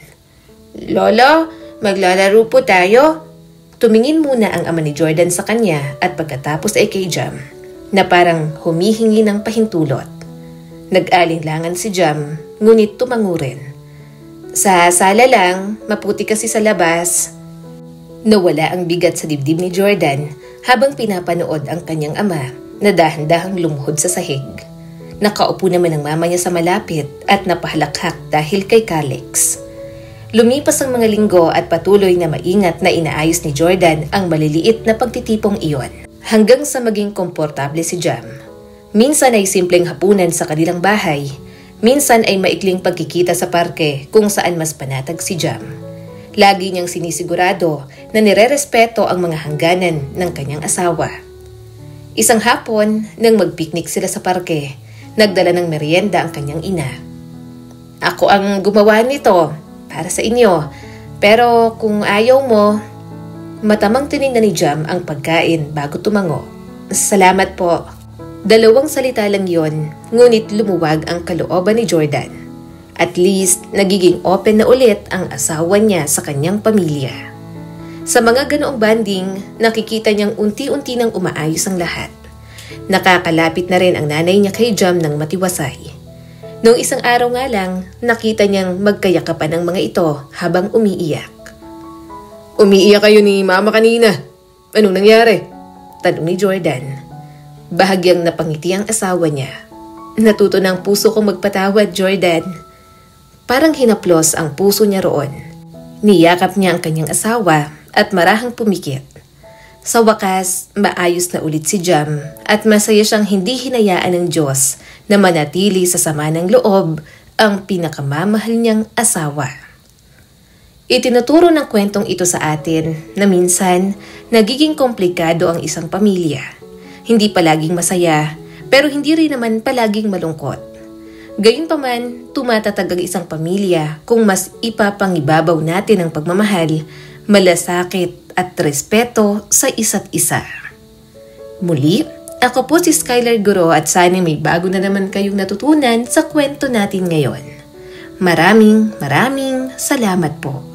"Lola, maglalaro po tayo?" Tumingin muna ang ama ni Jordan sa kanya at pagkatapos ay kay Jam, na parang humihingi ng pahintulot. Nag-alinlangan si Jam, ngunit tumango rin. "Sa sala lang, maputi kasi sa labas." Nawala ang bigat sa dibdib ni Jordan habang pinapanood ang kanyang ama na dahan-dahang lumuhod sa sahig. Nakaupo naman ang mama niya sa malapit at napahalakhak dahil kay Calix. Lumipas ang mga linggo at patuloy na maingat na inaayos ni Jordan ang maliliit na pagtitipong iyon, hanggang sa maging komportable si Jam. Minsan ay simpleng hapunan sa kanilang bahay, Minsan ay maikling pagkikita sa parke kung saan mas panatag si Jam. Lagi niyang sinisigurado na nirerespeto ang mga hangganan ng kanyang asawa. Isang hapon, nang magpiknik sila sa parke, nagdala ng merienda ang kanyang ina. Ako ang gumawa nito para sa inyo, pero kung ayaw mo, matamang tinignan ni Jam ang pagkain bago tumango. Salamat po. Dalawang salita lang yon, ngunit lumuwag ang kalooban ni Jordan. At least, nagiging open na ulit ang asawa niya sa kanyang pamilya. Sa mga ganoong banding, nakikita niyang unti-unti nang umaayos ang lahat. Nakakalapit na rin ang nanay niya kay Jam ng matiwasay. Noong isang araw nga lang, nakita niyang magkayakapan ang mga ito habang umiiyak. Umiiyak kayo ni Mama kanina. Anong nangyari? Tanong ni Jordan. Bahagyang napangiti ang asawa niya. Natuto ng puso kong magpatawad, Jordan. Parang hinaplos ang puso niya roon. Niyakap niya ang kanyang asawa at marahang pumikit. Sa wakas, maayos na ulit si Jam at masaya siyang hindi hinayaan ng Diyos na manatili sa sama ng loob ang pinakamamahal niyang asawa. Itinuturo ng kwentong ito sa atin na minsan nagiging komplikado ang isang pamilya. Hindi palaging masaya, pero hindi rin naman palaging malungkot. Gayunpaman, tumatatag ang isang pamilya kung mas ipapangibabaw natin ang pagmamahal, malasakit at respeto sa isa't isa. Muli, ako po si Skylar Guro at sana may bago na naman kayong natutunan sa kwento natin ngayon. Maraming salamat po.